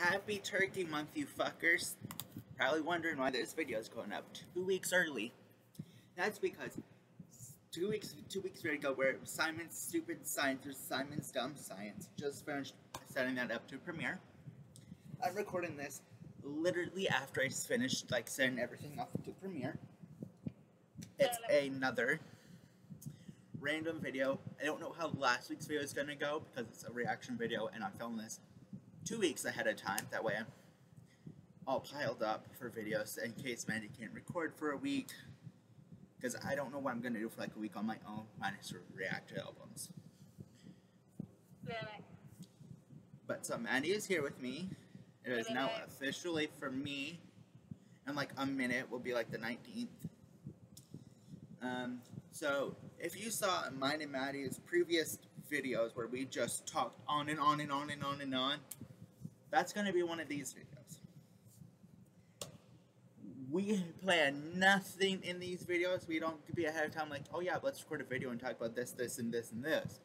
Happy Turkey Month, you fuckers. Probably wondering why this video is going up 2 weeks early. That's because two weeks ago, where Simon's Stupid Science or Simon's Dumb Science just finished setting that up to Premiere. I'm recording this literally after I finished setting everything up to Premiere. It's another random video. I don't know how last week's video is gonna go because it's a reaction video and I'm filming this 2 weeks ahead of time. That way I'm all piled up for videos in case Mandy can't record for a week. Because I don't know what I'm going to do for a week on my own, minus react to albums. But so Mandy is here with me. It is now officially for me. In a minute will be the 19th. So if you saw mine and Maddie's previous videos where we just talked on and on and on and on and on, that's going to be one of these videos. We plan nothing in these videos. We don't be ahead of time oh yeah, let's record a video and talk about this, this, and this, and this.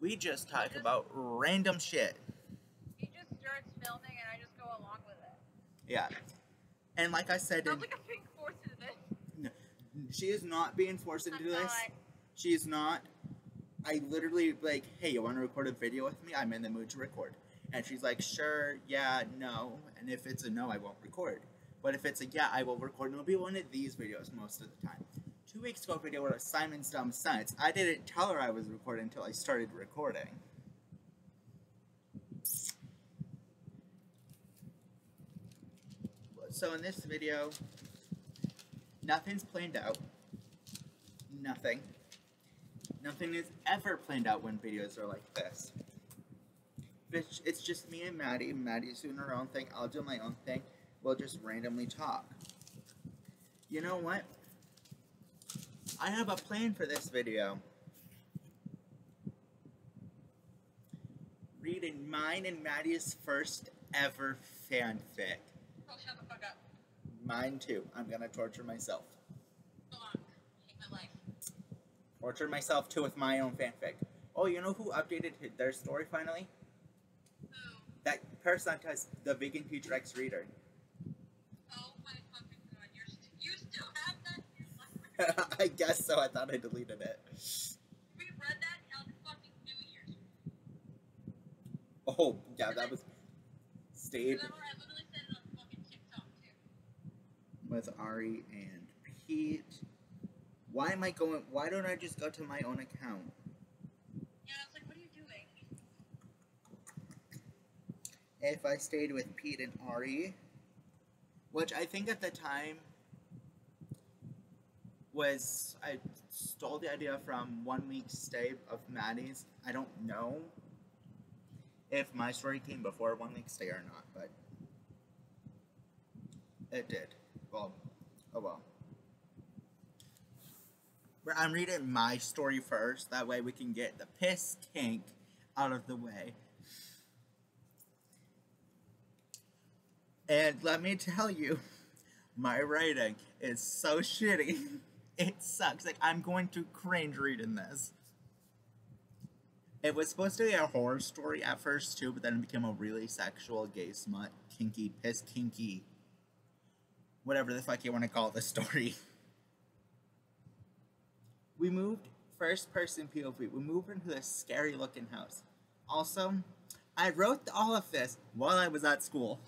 We just talk about random shit. He just starts filming and I just go along with it. Yeah. And like I said... Sounds like I'm being forced into this. No, she is not being forced into this. Not. She is not. I literally, hey, you want to record a video with me? I'm in the mood to record. And she's like, sure, yeah, no. And if it's a no, I won't record. But if it's a yeah, I will record. And it'll be one of these videos most of the time. 2 weeks ago video was Simon's Dumb Science. I didn't tell her I was recording until I started recording. So in this video, nothing's planned out. Nothing. Nothing is ever planned out when videos are like this. It's just me and Maddie. Maddie's doing her own thing. I'll do my own thing. We'll just randomly talk. You know what? I have a plan for this video. Reading mine and Maddie's first ever fanfic. Oh, shut the fuck up. Mine too. I'm gonna torture myself. Hold on. I hate my life. Torture myself too with my own fanfic. Oh, you know who updated their story finally? Who? That person has the Vegan Future X reader. Oh my fucking god, you still have that? I guess so. I thought I deleted it. We read that on fucking New Year's. Oh, yeah, that was stayed I literally said it on fucking TikTok too. with Ari and Pete. Why don't I just go to my own account? Yeah, I was like, what are you doing? If I stayed with Pete and Ari, which I think at the time was, I stole the idea from 1 week's stay of Maddie's. I don't know if my story came before 1 week's stay or not, but it did. Well, oh well. I'm reading my story first, that way we can get the piss kink out of the way. And let me tell you, my writing is so shitty. It sucks. I'm going to cringe reading this. It was supposed to be a horror story at first too, but then it became a really sexual, gay, smut, kinky, piss kinky, whatever the fuck you want to call the story. We moved first person POV. We moved into this scary looking house. Also, I wrote all of this while I was at school.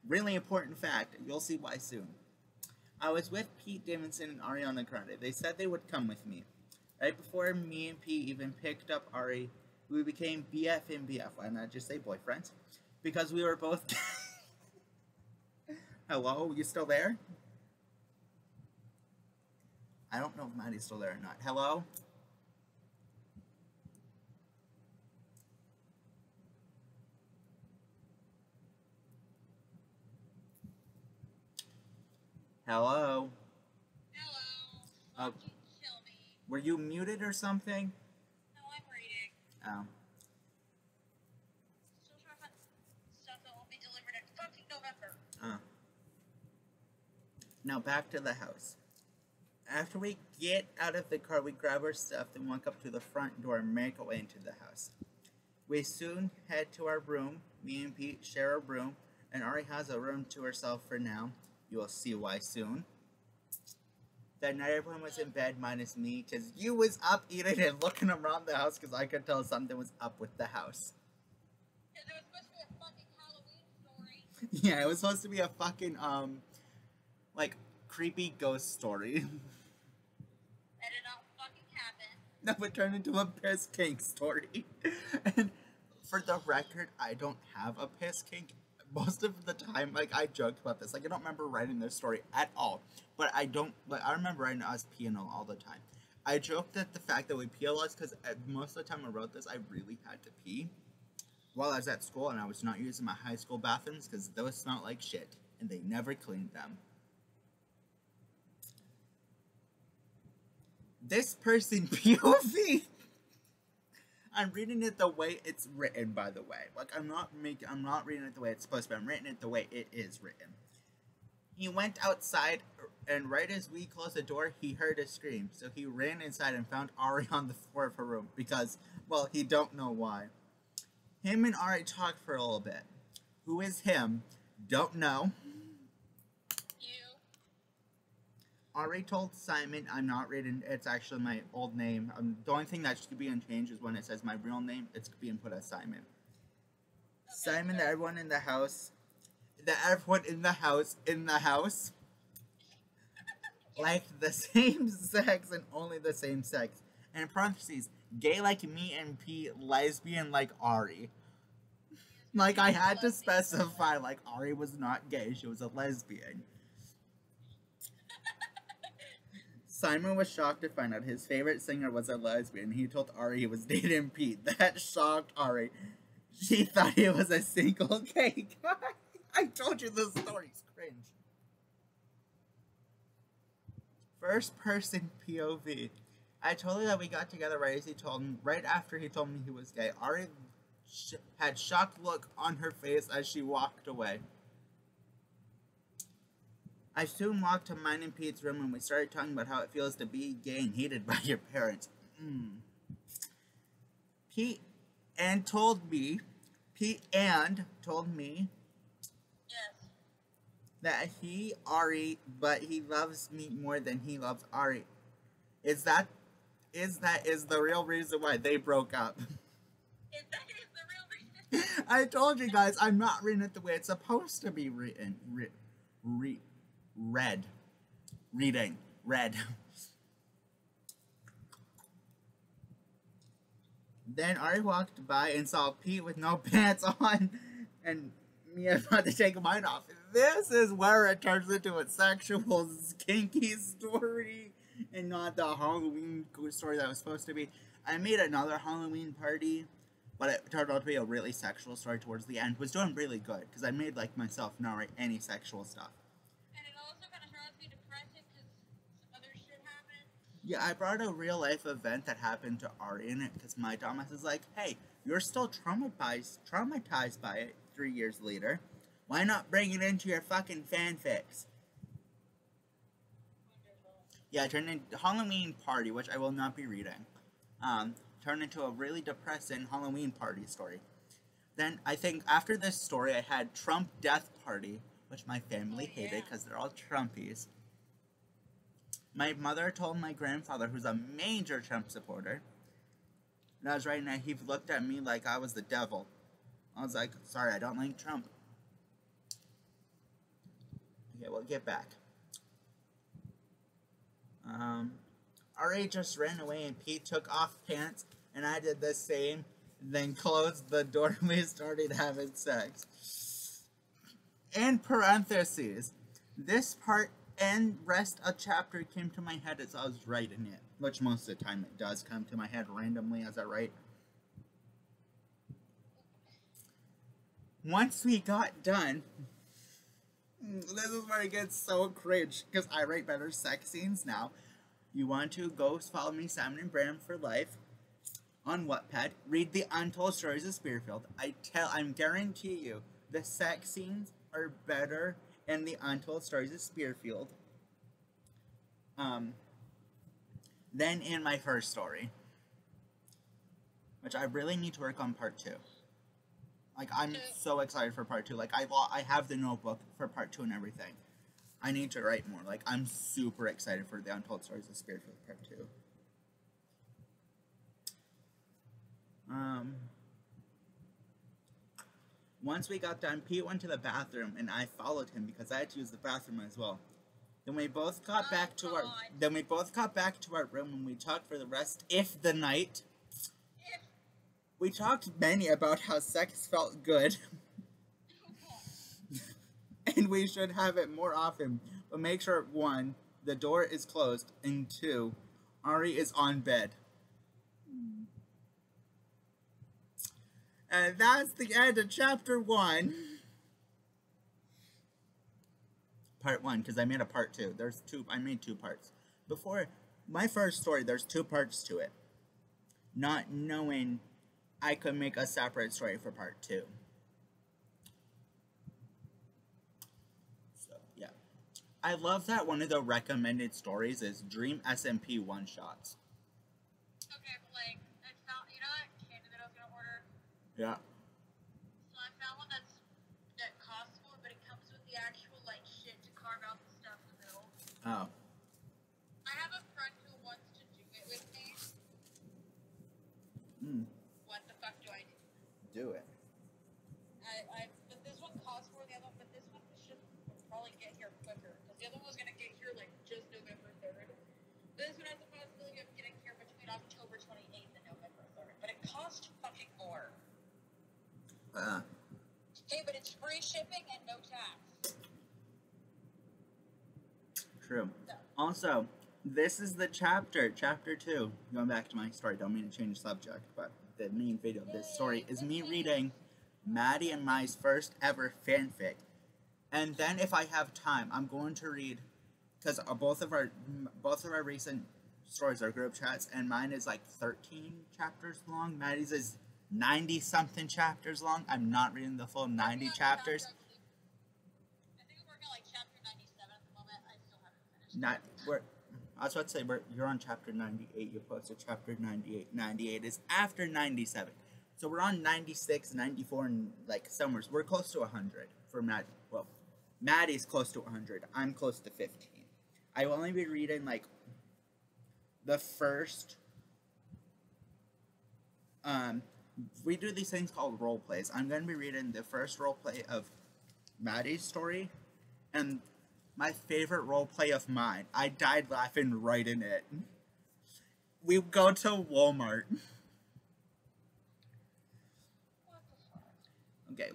Really important fact. You'll see why soon. I was with Pete Davidson and Ariana Grande. They said they would come with me. Right before me and Pete even picked up Ari, we became BF and BF. Why not just say boyfriends? Because we were both... Hello? You still there? I don't know if Maddie's still there or not. Hello? Hello? Hello. Oh. Kill me. Were you muted or something? No, I'm reading. Oh. Still trying to find stuff that won't be delivered in fucking November. Oh. Now back to the house. After we get out of the car, we grab our stuff, then walk up to the front door and make our way into the house. We soon head to our room. Me and Pete share a room, and Ari has a room to herself for now. You will see why soon. That night everyone was in bed minus me, because you was up eating and looking around the house because I could tell something was up with the house. Because it was supposed to be a fucking Halloween story. Yeah, it was supposed to be a fucking, like, creepy ghost story. That did not fucking happen. No, it turned into a piss kink story. And for the record, I don't have a piss kink. Most of the time, like, I joked about this. Like, I don't remember writing this story at all. But I don't, like, I remember writing us peeing all the time. I joked at the fact that we pee a lot because most of the time I wrote this, I really had to pee while I was at school, and I was not using my high school bathrooms because those smelled like shit, and they never cleaned them. This person POV. I'm reading it the way it's written, by the way. Like, I'm not reading it the way it's supposed to be. I'm reading it the way it is written. He went outside, and right as we closed the door, he heard a scream. So he ran inside and found Ari on the floor of her room because, well, he don't know why. Him and Ari talked for a little bit. Who is him? Don't know. You. Ari told Simon, I'm not reading, it's actually my old name. The only thing that should be unchanged is when it says my real name, it's being put as Simon. Okay, Simon, sure. everyone in the house, like the same sex and only the same sex. And in parentheses, gay like me and Pete, lesbian like Ari. Like, I had to specify, like, Ari was not gay, she was a lesbian. Simon was shocked to find out his favorite singer was a lesbian. He told Ari he was dating Pete. That shocked Ari. She thought he was a single gay guy. I told you this story's cringe. First person POV. I told her that we got together right after he told me he was gay. Ari had shocked look on her face as she walked away. I soon walked to mine and Pete's room and we started talking about how it feels to be gay and hated by your parents. Pete told me Yes. that Ari, but he loves me more than he loves Ari. Is the real reason why they broke up. If that is the real reason. I told you guys, I'm not reading it the way it's supposed to be written. Read. Then Ari walked by and saw Pete with no pants on and me about to take mine off. This is where it turns into a sexual, kinky story and not the Halloween story that was supposed to be. I made another Halloween party, but it turned out to be a really sexual story towards the end. It was doing really good because I made, like, myself not write any sexual stuff. And it also kind of drives me depressing because some other shit happened. Yeah, I brought a real life event that happened to Ari in it because my dumbass is like, hey, you're still traumatized by it 3 years later. Why not bring it into your fucking fanfics? Yeah, it turned into Halloween party, which I will not be reading. Turned into a really depressing Halloween party story. Then I think after this story, I had Trump death party, which my family hated because they're all Trumpies. My mother told my grandfather, who's a major Trump supporter, and I was right now, he looked at me like I was the devil. I was like, sorry, I don't like Trump. Okay, well, get back. Ari just ran away and Pete took off pants and I did the same, then closed the door and we started having sex. In parentheses, this part and rest of chapter came to my head as I was writing it, which most of the time it does come to my head randomly as I write. Once we got done, this is where it gets so cringe, because I write better sex scenes now. You want to go follow me, Simon and Bram for life, on Wattpad. Read the Untold Stories of Spearfield. I guarantee you, the sex scenes are better in the Untold Stories of Spearfield than in my first story. which I really need to work on part 2. Like, I'm so excited for part 2. Like, I have the notebook for part 2 and everything. I need to write more. Like, I'm super excited for the Untold Stories of Spiritfield part 2. Once we got done, Pete went to the bathroom, and I followed him because I had to use the bathroom as well. Then we both got back to our room, and we talked for the rest of the night. We talked many about how sex felt good, and we should have it more often. But make sure 1, the door is closed, and 2, Ari is on bed. And that's the end of chapter 1. Part 1, because I made a part 2. I made 2 parts. Before my first story, there's 2 parts to it. Not knowing I could make a separate story for part 2. So, yeah. I love that one of the recommended stories is Dream SMP one-shots. Okay, but like, I found, you know that candy that I was gonna order? Yeah. So I found one that costs more, but it comes with the actual, like, shit to carve out the stuff in the middle. Oh. I have a friend who wants to do it with me. What the fuck do I do? Do it. But this one costs more than the other one, but this one should probably get here quicker. Because the other one was gonna get here, like, just November 3rd. This one has the possibility of getting here between October 28th and November 3rd. But it costs fucking more. Hey, but it's free shipping and no tax. True. So. Also, this is the chapter 2. Going back to my story, don't mean to change subject, but the main video of this story is me reading Maddie and Mai's first ever fanfic. And then if I have time, I'm going to read, because both of our recent stories are group chats, and mine is like 13 chapters long. Maddie's is 90-something chapters long. I'm not reading the full 90 chapters. I think we're working on like chapter 97 at the moment. I still haven't finished. I was about to say, you're on chapter 98. You posted chapter 98. 98 is after 97. So we're on 96, 94, and like somewhere. We're close to 100 for Maddie. Well, Maddie's close to 100. I'm close to 15. I will only be reading like the first. We do these things called role plays. I'm going to be reading the first role play of Maddie's story, and my favorite role play of mine. I died laughing right in it. We go to Walmart. Okay,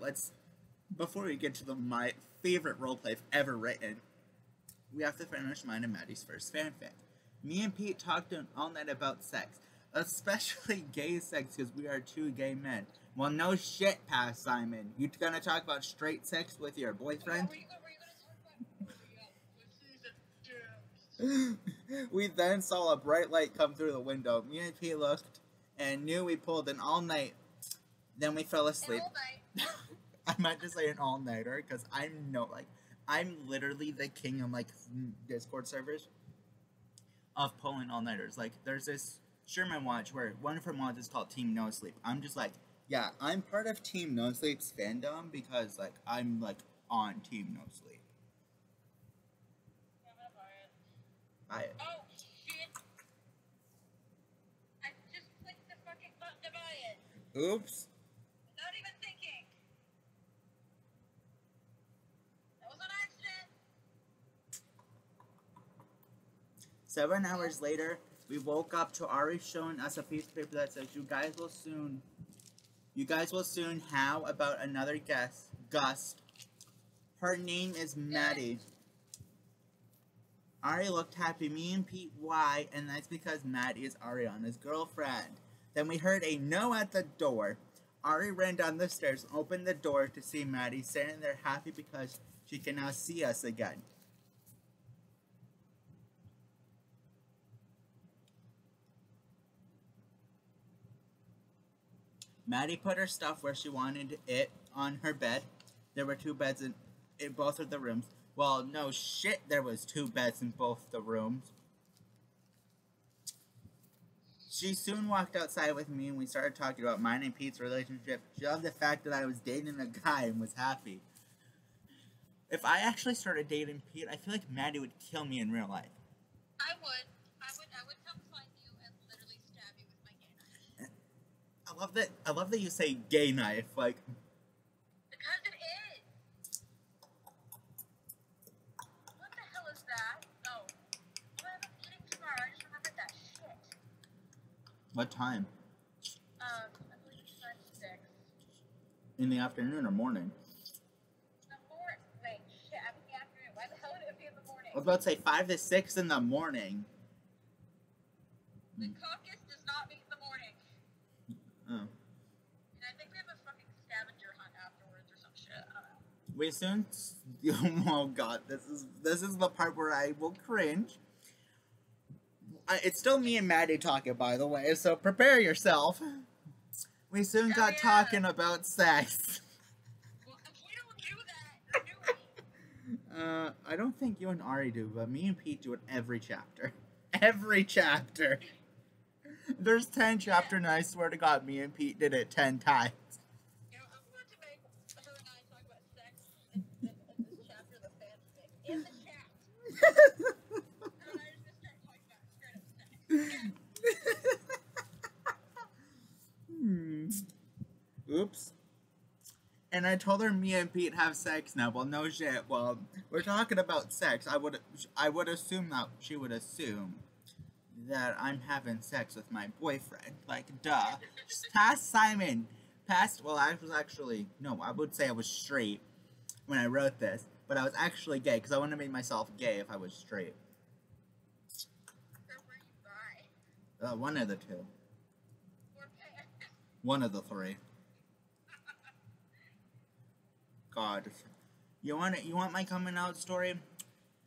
before we get to my favorite roleplay I've ever written, we have to finish mine and Maddie's first fanfic. Me and Pete talked all night about sex, especially gay sex, because we are 2 gay men. Well, no shit, Past Simon. You gonna talk about straight sex with your boyfriend? We then saw a bright light come through the window. Me and Pete looked and knew we pulled an all-night. Then we fell asleep. I meant to say an all-nighter, because I'm literally the king of, like, Discord servers of pulling all-nighters. Like, there's this Sherman watch where one of her mods is called Team No Sleep. I'm just like, yeah, I'm part of Team No Sleep's fandom because, like, I'm, like, on Team No Sleep. I'm gonna buy it. Buy it. Oh, shit! I just clicked the fucking button to buy it. Oops. Not even thinking. That was an accident. 7 hours later, we woke up to Ari showing us a piece of paper that says, you guys will soon how about another guest, Gust. Her name is Maddie. Ari looked happy. Me and Pete, why? And that's because Maddie is Ariana's girlfriend. Then we heard a no at the door. Ari ran down the stairs and opened the door to see Maddie standing there happy because she can now see us again. Maddie put her stuff where she wanted it on her bed. There were 2 beds in both of the rooms. Well, no shit, there was 2 beds in both the rooms. She soon walked outside with me and we started talking about mine and Pete's relationship. She loved the fact that I was dating a guy and was happy. If I actually started dating Pete, I feel like Maddie would kill me in real life. I would come find you and literally stab you with my gay knife. I love that you say gay knife, like. Because it is. What the hell is that? Oh, I'm eating tomorrow. I just remembered that shit. What time? I believe it's 6. In the afternoon or morning? Wait, shit, I'm in the afternoon. Why the hell would it be in the morning? I was about to say 5 to 6 in the morning. The caucus does not meet in the morning. Oh. And I think we have a fucking scavenger hunt afterwards or some shit. I don't know. We soon. Oh god, this is the part where I will cringe. It's still me and Maddie talking, by the way, so prepare yourself. We soon got talking about sex. Well, we don't do that, do we? I don't think you and Ari do, but me and Pete do it every chapter. Every chapter. There's 10 chapters, and I swear to God, me and Pete did it 10 times. You know, I'm going to make her and I talk about sex in this chapter, the fanfic. In the chat. Her and I just start talking about straight up sex. Oops. And I told her me and Pete have sex now. Well, no shit. Well, we're talking about sex. I would assume that she would assume that I'm having sex with my boyfriend. Like, duh. Past Simon. Well, I was actually, no, I would say I was straight when I wrote this. But I was actually gay, because I wouldn't have made myself gay if I was straight. Or were you bi? One of the two. Or pan? One of the three. God. You want my coming out story?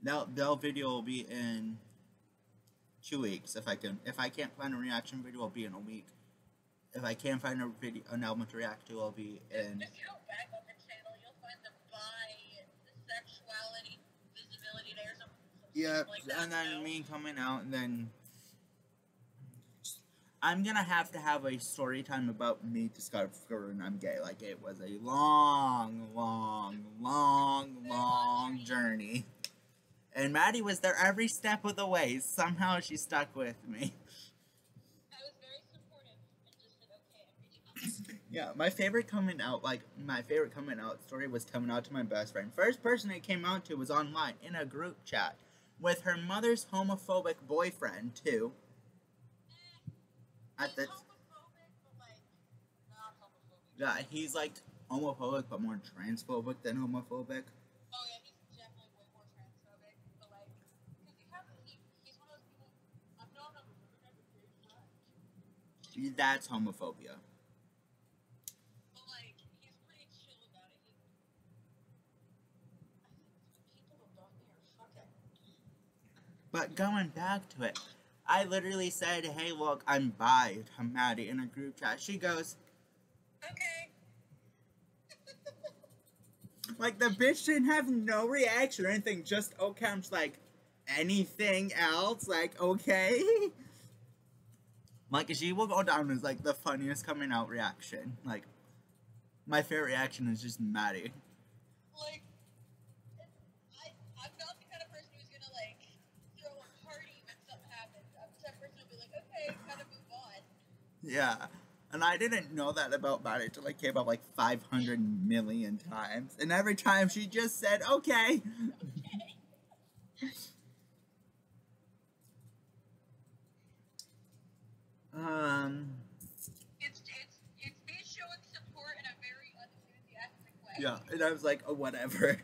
That video will be in 2 weeks if I can't find a reaction video, it'll be in a week. If I can't find an album to react to, it'll be in. If you go back on the channel, you'll find the sexuality visibility there, some Yeah, like that, and then me coming out, and then I'm gonna have to have a story time about me discovering I'm gay. Like, it was a long journey. And Maddie was there every step of the way. Somehow she stuck with me. I was very supportive and just said, okay, I'm reaching out. Yeah, my favorite coming out story was coming out to my best friend. First person it came out to was online in a group chat with her mother's homophobic boyfriend too. He's homophobic, but like not homophobic. Yeah, he's like homophobic, but more transphobic than homophobic. Oh yeah, he's definitely way more transphobic. But like, because he's one of those people. I've known him forever. That's homophobia. But like, he's pretty chill about it. I think people above me are fucking. But going back to it, I literally said, "Hey, look, I'm bi," to Maddie in a group chat. She goes, Okay. like, the bitch didn't have no reaction or anything, just okay. I'm just like, anything else? Like, okay? Like, she will go down as, like, the funniest coming out reaction. Like, my favorite reaction is just Maddie. Like, I'm not the kind of person who's gonna, like, throw a party when something happens. I'm the type of person who'll be like, okay, kind of move on. Yeah. And I didn't know that about Maddie until I came up like 500 million times. And every time she just said, okay. It's me showing support in a very unenthusiastic way. Yeah, and I was like, oh, whatever.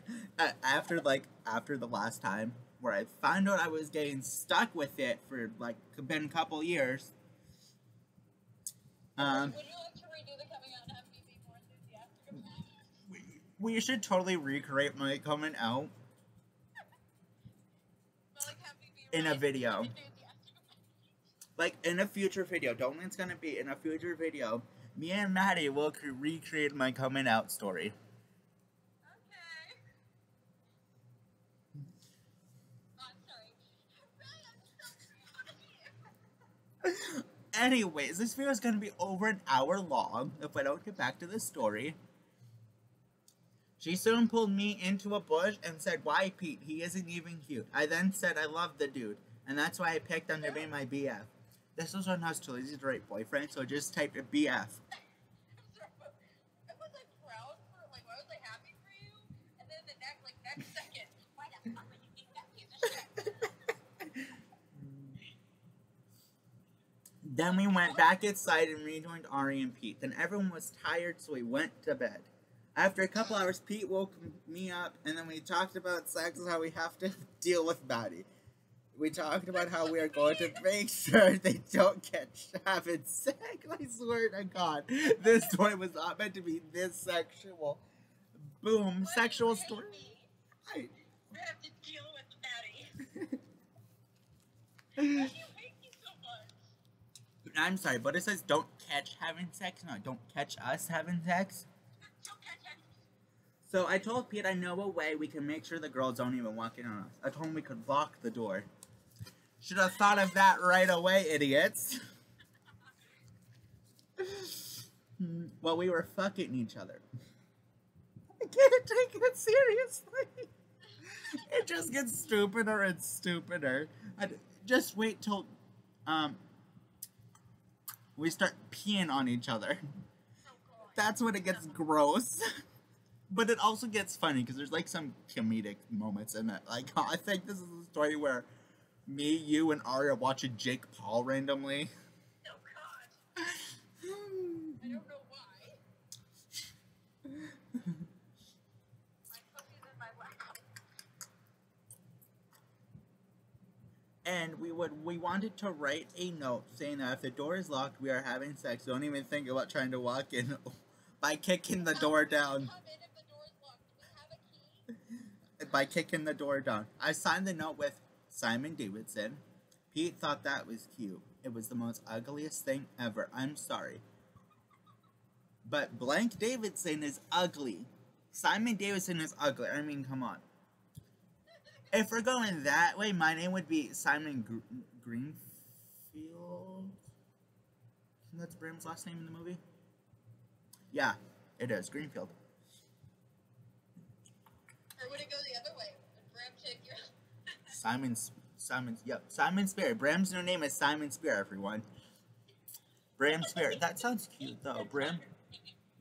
After the last time where I found out I was getting stuck with it for like been a couple years. Would you like to redo the coming out and have me be more enthusiastic about it? We should totally recreate my coming out But like, have me be in a really video. enthusiastic about it. Like, in a future video. Don't think it's gonna be in a future video. Me and Maddie will recreate my coming out story. Okay. I'm sorry. I'm so proud of you. anyways, this video is going to be over an hour long if I don't get back to the story. She soon pulled me into a bush and said, "Why, Pete? He isn't even cute." I then said I love the dude, and that's why I picked him to be my BF. This was when I was too lazy to write boyfriend, so I just typed a BF. I was like proud for, like, I was like happy for you, and then the next second, why the fuck would you think that piece of shit? Then we went back inside and rejoined Ari and Pete. Then everyone was tired, so we went to bed. After a couple hours, Pete woke me up, and then we talked about sex and how we have to deal with Maddie. We talked about how we are going to make sure they don't get having sex. I swear to God, this story was not meant to be this sexual. Boom, sexual story. We have to deal with Maddie. Why do you hate me so much? I'm sorry, but it says don't catch having sex. No, don't catch us having sex. Don't catch us. So I told Pete I know a way we can make sure the girls don't even walk in on us. I told him we could lock the door. Should have thought of that right away, idiots. Well, we were fucking each other. I can't take it seriously. It just gets stupider and stupider. Just wait till we start peeing on each other. That's when it gets gross. But it also gets funny because there's like some comedic moments in it. Like, I think this is a story where me, you, and Aria watching Jake Paul randomly. Oh God. I don't know why. My pussy's in my lap. And we wanted to write a note saying that if the door is locked, we are having sex. Don't even think about trying to walk in by kicking the door down. Come in if the door is locked. Do we have a key? By kicking the door down. I signed the note with Simon Davidson. Pete thought that was cute. It was the most ugliest thing ever. I'm sorry. But blank Davidson is ugly. Simon Davidson is ugly. I mean, come on. If we're going that way, my name would be Simon Greenfield. That's Bram's last name in the movie? Yeah, it is. Greenfield. Or would it go the other way? Would Bram take your... Simon Spear. Bram's new name is Simon Spear, everyone. Bram Spear. That sounds cute, though. Bram.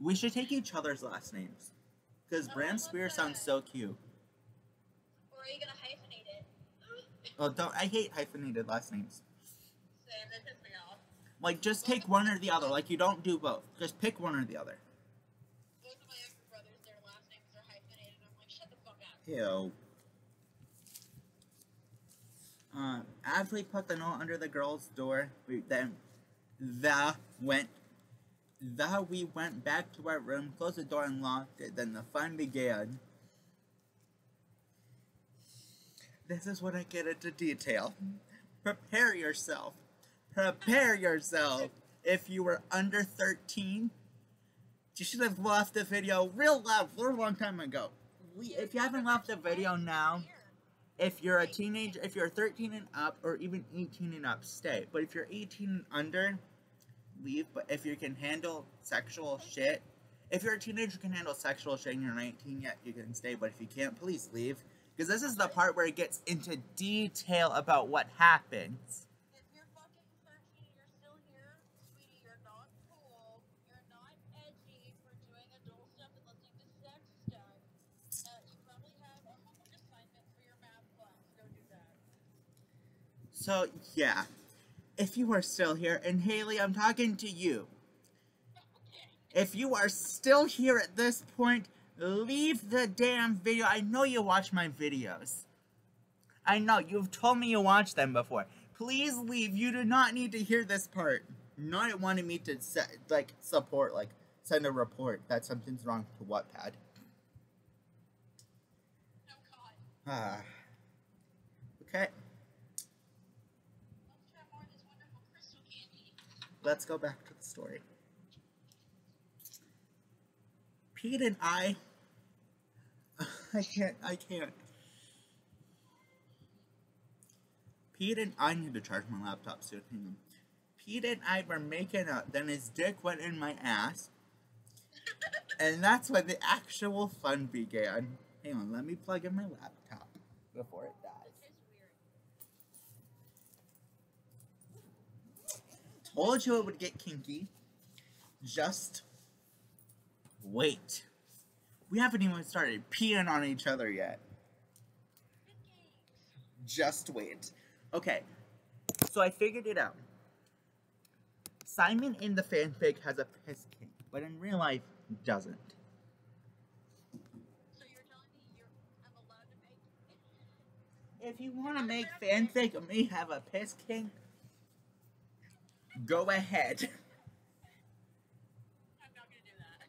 We should take each other's last names. Because Bram Spear sounds so cute. Or are you gonna hyphenate it? Well, don't. I hate hyphenated last names. Same, that pissed me off. Like, just take one or the other. Like, you don't do both. Just pick one or the other. Both of my younger brothers, their last names are hyphenated. I'm like, shut the fuck up. Ew. As we put the note under the girl's door, we went back to our room, closed the door and locked it, then the fun began. This is when I get into detail. Prepare yourself. Prepare yourself. If you were under 13, you should have left the video real long time ago. If you haven't left the video now, if you're a teenager, if you're 13 and up, or even 18 and up, stay. But if you're 18 and under, leave. But if you can handle sexual shit, if you're a teenager who can handle sexual shit and you're 19 yet, you can stay. But if you can't, please leave. Because this is the part where it gets into detail about what happens. If you're fucking 13 and you're still here, sweetie, you're not cool. You're not edgy for doing adult stuff and listening to sex stuff. You probably have a homework assignment for your math class. Go do that. So, yeah. If you are still here, and Haley, I'm talking to you. If you are still here at this point, leave the damn video. I know you watch my videos. I know, you've told me you watch them before. Please leave. You do not need to hear this part. Not wanting me to, support, send a report that something's wrong to Wattpad. Oh, God. Okay. Let's try more of this wonderful crystal candy. Let's go back to the story. Pete and I can't. Pete and I need to charge my laptop soon. Hang on. Pete and I were making up, then his dick went in my ass, and that's when the actual fun began. Hang on, let me plug in my laptop before it dies. Told you it would get kinky. Just wait. We haven't even started peeing on each other yet. Just wait. Okay, so I figured it out. Simon in the fanfic has a piss kink, but in real life, doesn't. So you're telling me I'm allowed to make If you want to make fanfic of me have a piss kink, go ahead. I'm not gonna do that.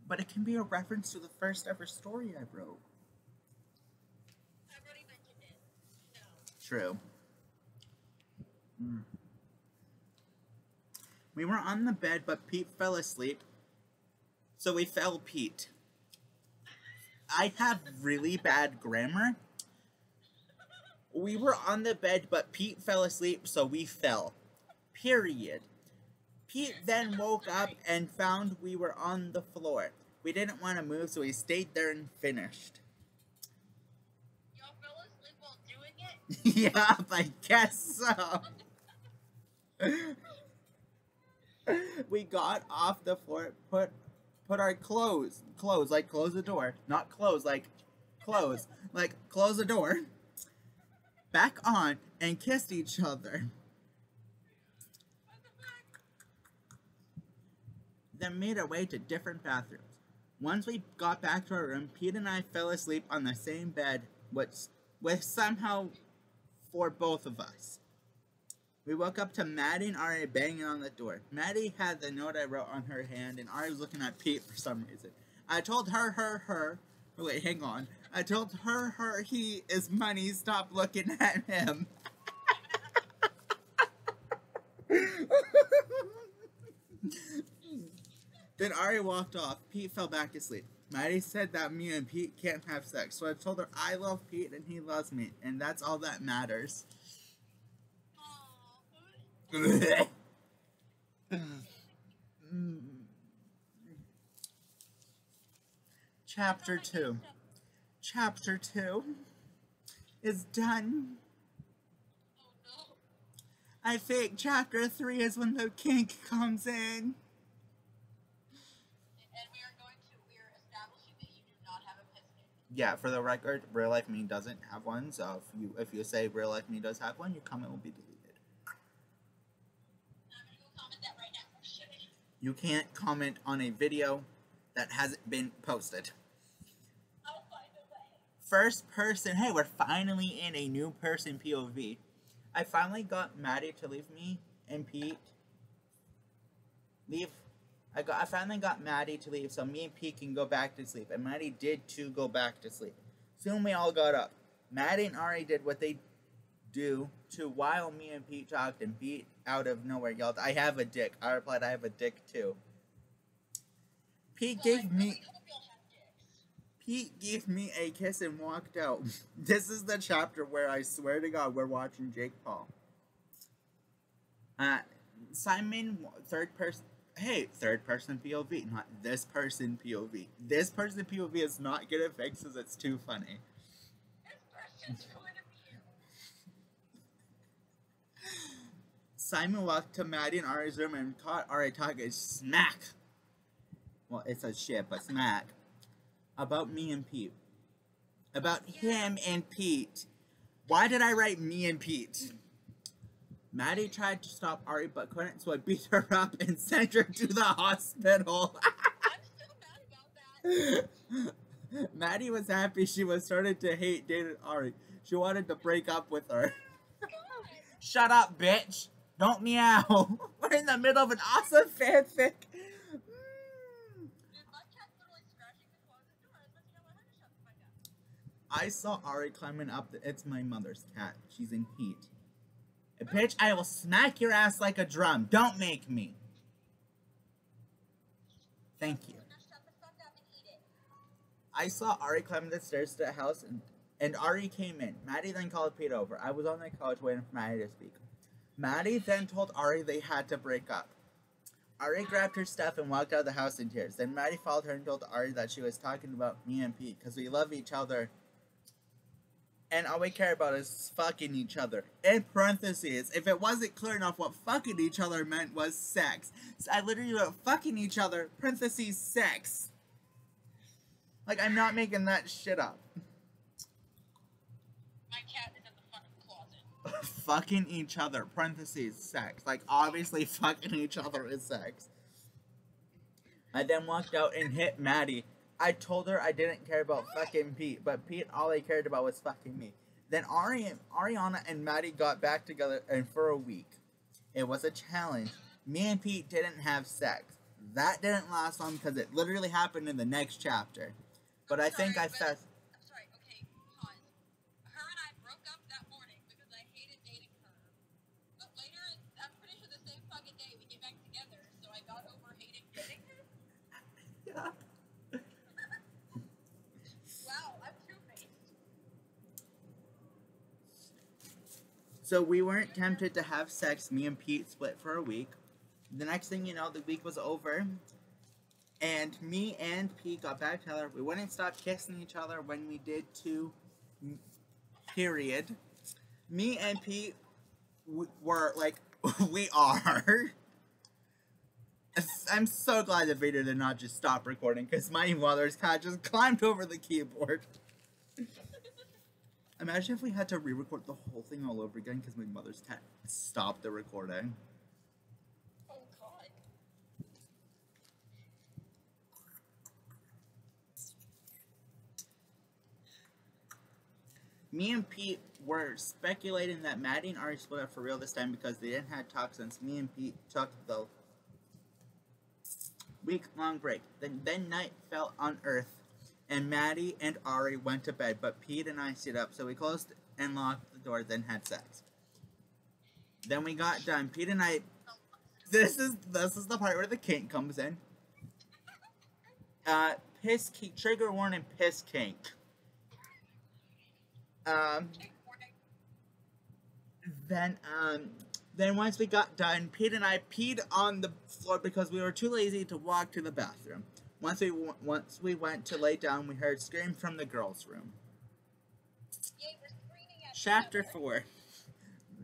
But it can be a reference to the first ever story I wrote. I've already mentioned it. No. True. We were on the bed, but Pete fell asleep. So we fell Pete. I have really bad grammar. We were on the bed, but Pete fell asleep, so we fell. Period. Pete then woke up and found we were on the floor. We didn't want to move, so we stayed there and finished. Y'all fell asleep while doing it? Yeah, I guess so. We got off the floor, put our clothes, like close the door, not close, like close, like close the door, back on, and kissed each other. What the fuck? Then made our way to different bathrooms. Once we got back to our room, Pete and I fell asleep on the same bed, with somehow for both of us. We woke up to Maddie and Ari banging on the door. Maddie had the note I wrote on her hand, and Ari was looking at Pete for some reason. I told her. Wait, hang on. I told her, he is money, stop looking at him. Then Ari walked off. Pete fell back asleep. Maddie said that me and Pete can't have sex, so I told her I love Pete and he loves me, and that's all that matters. Chapter 2. Chapter 2 is done. Oh no. I think Chapter 3 is when the kink comes in. And we're establishing that you do not have a piss kink. Yeah, for the record, real life me doesn't have one, so if you say real life me does have one, your comment will be deleted. I'm gonna go comment that right now. Shit. You can't comment on a video that hasn't been posted. I'll find a way. First person, hey, we're finally in a new person POV. I finally got Maddie to leave me and Pete. I finally got Maddie to leave so me and Pete can go back to sleep. And Maddie did too go back to sleep. Soon we all got up. Maddie and Ari did what they do to while me and Pete talked, and Pete out of nowhere yelled, I have a dick. I replied, I have a dick too. Pete gave me a kiss and walked out. This is the chapter where I swear to God we're watching Jake Paul. Simon, third person POV, not this person POV. This person POV is not gonna fix because it's too funny. This person's going to be you. Simon walked to Maddie and Ari's room and caught Ari talking smack. Well, it's a shit, but smack. About me and Pete. About him and Pete. Why did I write me and Pete? Maddie tried to stop Ari but couldn't, so I beat her up and sent her to the hospital. I'm still mad about that. Maddie was happy she was starting to hate dating Ari. She wanted to break up with her. God. Shut up, bitch! Don't meow! We're in the middle of an awesome fanfic! Dude, my cat's literally scratching the closet door. I was supposed to know my honey shop to find out. I saw Ari climbing up it's my mother's cat. She's in heat. Bitch, I will smack your ass like a drum. Don't make me. Thank you. Now shut the fuck up and eat it. I saw Ari climbing the stairs to the house, and Ari came in. Maddie then called Pete over. I was on the couch waiting for Maddie to speak. Maddie then told Ari they had to break up. Ari grabbed her stuff and walked out of the house in tears. Then Maddie followed her and told Ari that she was talking about me and Pete because we love each other and all we care about is fucking each other. In parentheses, if it wasn't clear enough what fucking each other meant was sex. So I literally wrote fucking each other, parentheses, sex. Like, I'm not making that shit up. My cat is in the fucking closet. Fucking each other, parentheses, sex. Like, obviously fucking each other is sex. I then walked out and hit Maddie. I told her I didn't care about fucking Pete, but Pete, all I cared about was fucking me. Then Ariana and Maddie got back together, and for a week. It was a challenge. Me and Pete didn't have sex. That didn't last long because it literally happened in the next chapter. But I think I said... I'm sorry, okay, pause. Her and I broke up that morning because I hated dating her. But later, I'm pretty sure the same fucking day we get back together, so I got over hating dating her. Yeah. Wow, I'm two-faced. So we weren't tempted to have sex. Me and Pete split for a week. The next thing you know, the week was over. And me and Pete got back together. We wouldn't stop kissing each other when we did too. Period. Me and Pete were like, we are. I'm so glad the video did not just stop recording because my mother's cat just climbed over the keyboard. Imagine if we had to re-record the whole thing all over again because my mother's cat stopped the recording. Oh, God. Me and Pete were speculating that Maddie and Ari split up for real this time because they didn't have talk since me and Pete took the week-long break. Then night fell on Earth, and Maddie and Ari went to bed, but Pete and I stayed up, so we closed and locked the door, then had sex. Then we got done. Pete and I... This is the part where the kink comes in. Piss kink. Trigger warning, piss kink. Then once we got done, Pete and I peed on the floor because we were too lazy to walk to the bathroom. Once we went to lay down, we heard screams from the girls' room. Yay, we're screaming at Chapter each other. 4. So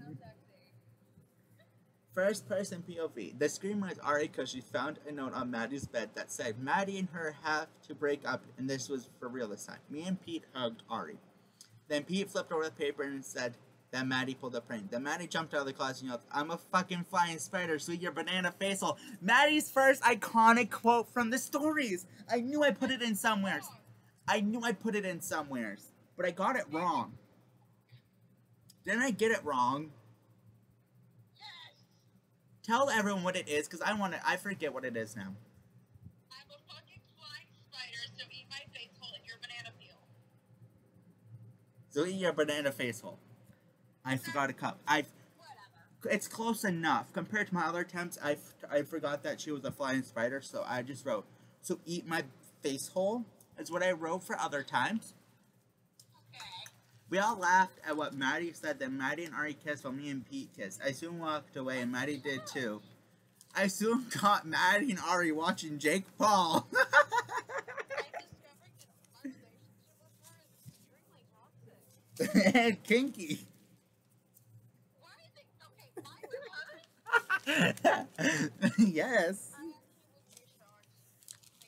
sexy. First person POV. The scream was Ari because she found a note on Maddie's bed that said, Maddie and her have to break up, and this was for real this time. Me and Pete hugged Ari. Then Pete flipped over the paper and said that Maddie pulled a prank. Then Maddie jumped out of the closet and yelled, I'm a fucking flying spider, sweet your banana face hole. Maddie's first iconic quote from the stories. I knew I put it in somewheres. But I got it wrong. Didn't I get it wrong? Yes. Tell everyone what it is, because I forget what it is now. I'm a fucking flying spider, so eat my face hole in your banana peel. So eat your banana face hole. I forgot a cup. Whatever. It's close enough. Compared to my other attempts, I forgot that she was a flying spider, so I just wrote, so eat my face hole, is what I wrote for other times. Okay. We all laughed at what Maddie said, then Maddie and Ari kissed while me and Pete kissed. I soon walked away, and Maddie did too. I soon caught Maddie and Ari watching Jake Paul. I'm discovering that my relationship with her is extremely toxic. And kinky. Why is it okay? Mine with her? Yes. I actually would be shocked.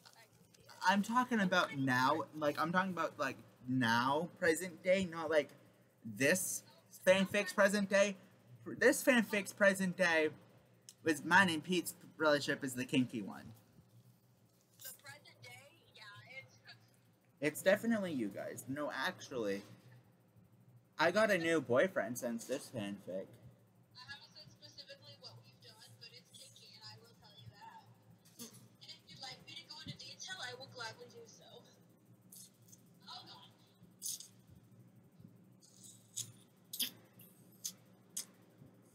I can see it. I'm talking about now, now, present day, not like this fanfic's present day. This fanfic's present day was mine and Pete's relationship is the kinky one. The present day, yeah, It's definitely you guys. No, actually, I got a new boyfriend since this fanfic. I haven't said specifically what we've done, but it's kinky, and I will tell you that. And if you'd like me to go into detail, I will gladly do so. Oh god.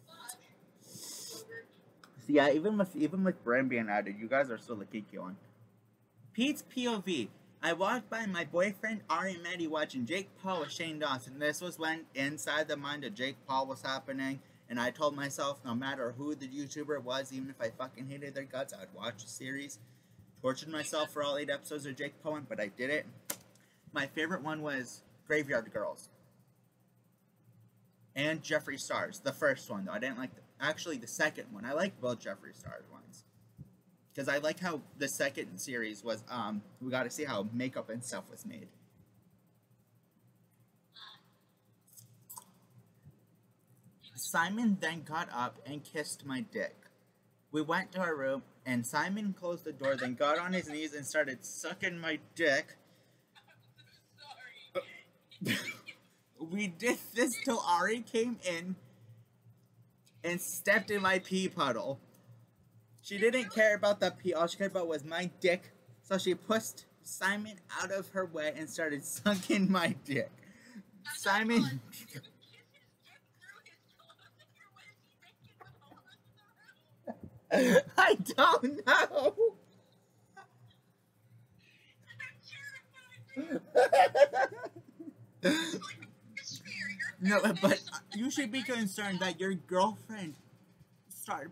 Fuck. Over. So yeah, even with Bram being added, you guys are still the kinky one. Pete's POV. I walked by my boyfriend Ari and Maddie watching Jake Paul with Shane Dawson. This was when inside the mind of Jake Paul was happening, And I told myself, no matter who the YouTuber was, even if I fucking hated their guts, I'd watch the series. Tortured myself for all 8 episodes of Jake Paul, but I did it. My favorite one was Graveyard Girls. And Jeffree Stars. The first one, though. I didn't like actually the second one. I like both Jeffree Stars ones. Because I like how the second series was, we got to see how makeup and stuff was made. Simon then got up and kissed my dick. We went to our room, and Simon closed the door, then got on his knees and started sucking my dick. We did this till Ari came in and stepped in my pee puddle. She didn't care about the pee, all she cared about was my dick, so she pushed Simon out of her way and started sucking my dick. Simon... I don't know. No, but you should be concerned that your girlfriend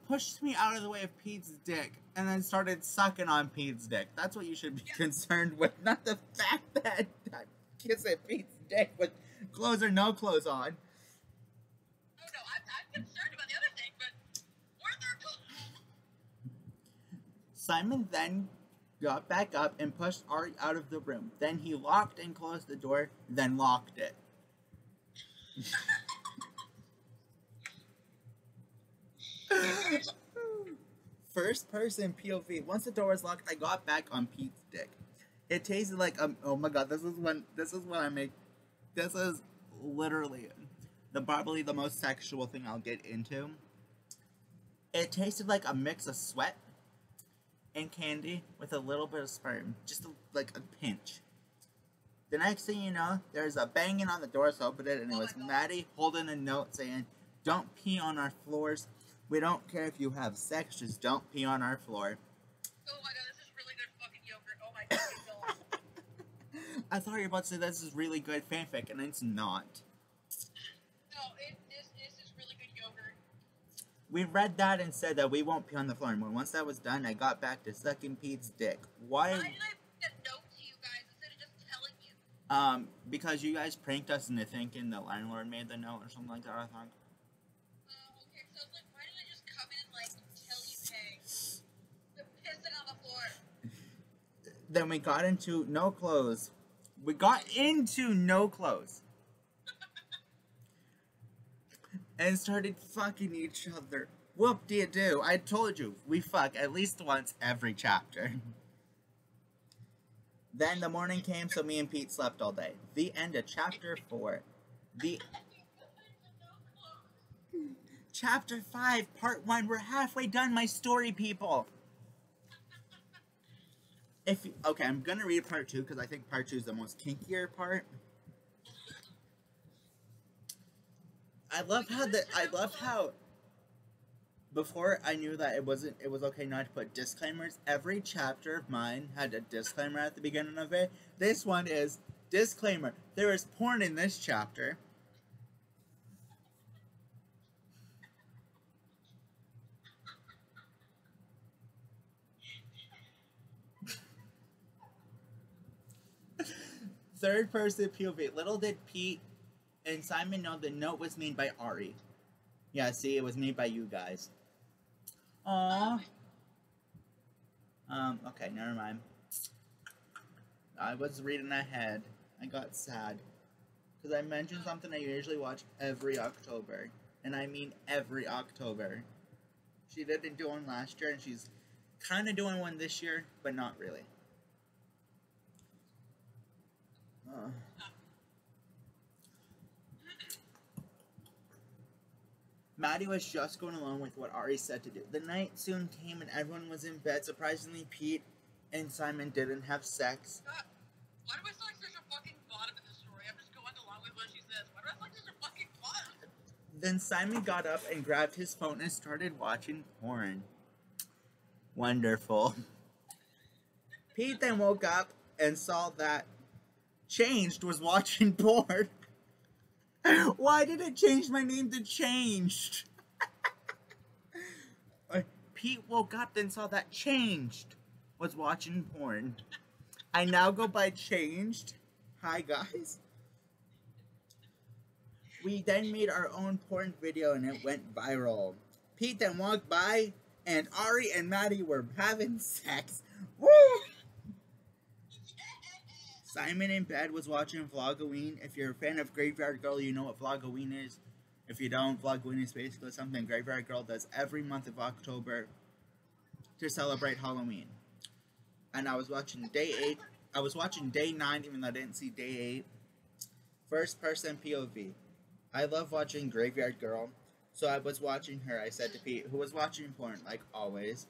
pushed me out of the way of Pete's dick and then started sucking on Pete's dick. That's what you should be concerned with, not the fact that I kissing Pete's dick with clothes or no clothes on. Oh no, I'm concerned about the other thing, but weren't there clothes? Simon then got back up and pushed Ari out of the room. Then he locked and closed the door, then locked it. First person POV. Once the door was locked, I got back on Pete's dick. It tasted like oh my god, this is when I make. This is literally probably the most sexual thing I'll get into. It tasted like a mix of sweat and candy with a little bit of sperm, just like a pinch. The next thing you know, there's a banging on the door, so I opened it, and it was Maddie holding a note saying, "Don't pee on our floors. We don't care if you have sex, just don't pee on our floor." Oh my god, this is really good fucking yogurt. Oh my god, I thought you were about to say this is really good fanfic, and it's not. No, this is really good yogurt. We read that and said that we won't pee on the floor anymore. Once that was done, I got back to sucking Pete's dick. Why did I put a note to you guys instead of just telling you? Because you guys pranked us into thinking the landlord made the note or something like that, I think. Okay, so I was like, why didn't I just come in and, like, tell you, hey, they're pissing on the floor? Then we got into no clothes. We got into no clothes. And started fucking each other. Whoop-de-doo. I told you, we fuck at least once every chapter. Then the morning came, so me and Pete slept all day. The end of chapter 4. Chapter 5, part 1. We're halfway done my story, people. Okay, I'm gonna read part 2, because I think part 2 is the most kinkier part. I love how before I knew that it was okay not to put disclaimers. Every chapter of mine had a disclaimer at the beginning of it. This one is disclaimer. There is porn in this chapter. Third person POV. Little did Pete and Simon know the note was made by Ari. Yeah, see, it was made by you guys. Aww. Okay, never mind. I was reading ahead. I got sad. Because I mentioned something I usually watch every October. And I mean every October. She didn't do one last year, and she's kind of doing one this year, but not really. Maddie was just going along with what Ari said to do. The night soon came and everyone was in bed. Surprisingly, Pete and Simon didn't have sex. Why do I sound like such a fucking bottom in this story? I'm just going along with what she says. Why do I sound like such a fucking bottom? Then Simon got up and grabbed his phone and started watching porn. Wonderful. Pete then woke up and saw that Changed was watching porn. Why did it change my name to Changed? Pete woke up and saw that Changed was watching porn. I now go by Changed. Hi, guys. We then made our own porn video and it went viral. Pete then walked by and Ari and Maddie were having sex. Woo! Simon in bed was watching Vlogoween. If you're a fan of Graveyard Girl, you know what Vlogoween is. If you don't, Vlogoween is basically something Graveyard Girl does every month of October to celebrate Halloween. And I was watching day 8. I was watching day 9 even though I didn't see day 8. First person POV. I love watching Graveyard Girl. So I was watching her. I said to Pete, who was watching porn, like always.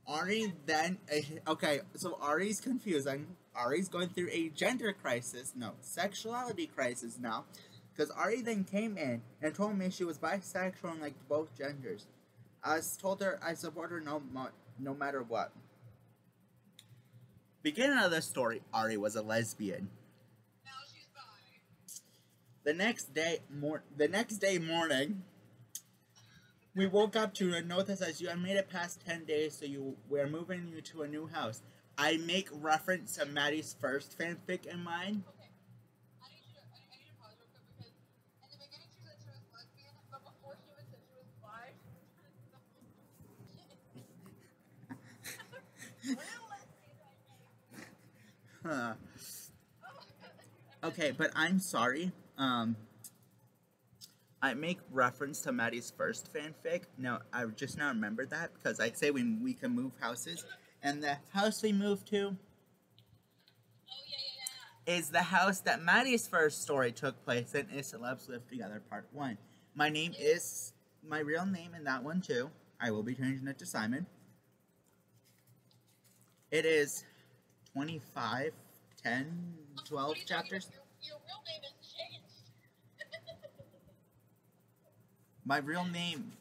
Ari then... Okay, so Ari's confusing. Ari's going through a gender crisis. No, sexuality crisis now. Because Ari then came in and told me she was bisexual and liked both genders. I told her I support her no matter what. Beginning of the story, Ari was a lesbian. Now she's bi. The next day morning, we woke up to a note that says you have made it past 10 days, so we're moving you to a new house. I make reference to Maddie's first fanfic in mine. Okay. I need to pause real quick because in the beginning she said she was lesbian, but before she even said she was bi, she was Huh. Okay, but I'm sorry. I make reference to Maddie's first fanfic. Now, I just now remembered that because I say when we can move houses. And the house we moved to is the house that Maddie's first story took place in, is Celebs Live Together Part 1. My name is my real name in that one too. I will be changing it to Simon. It is 25, 10, 12 chapters. Your real name is changed. My real name.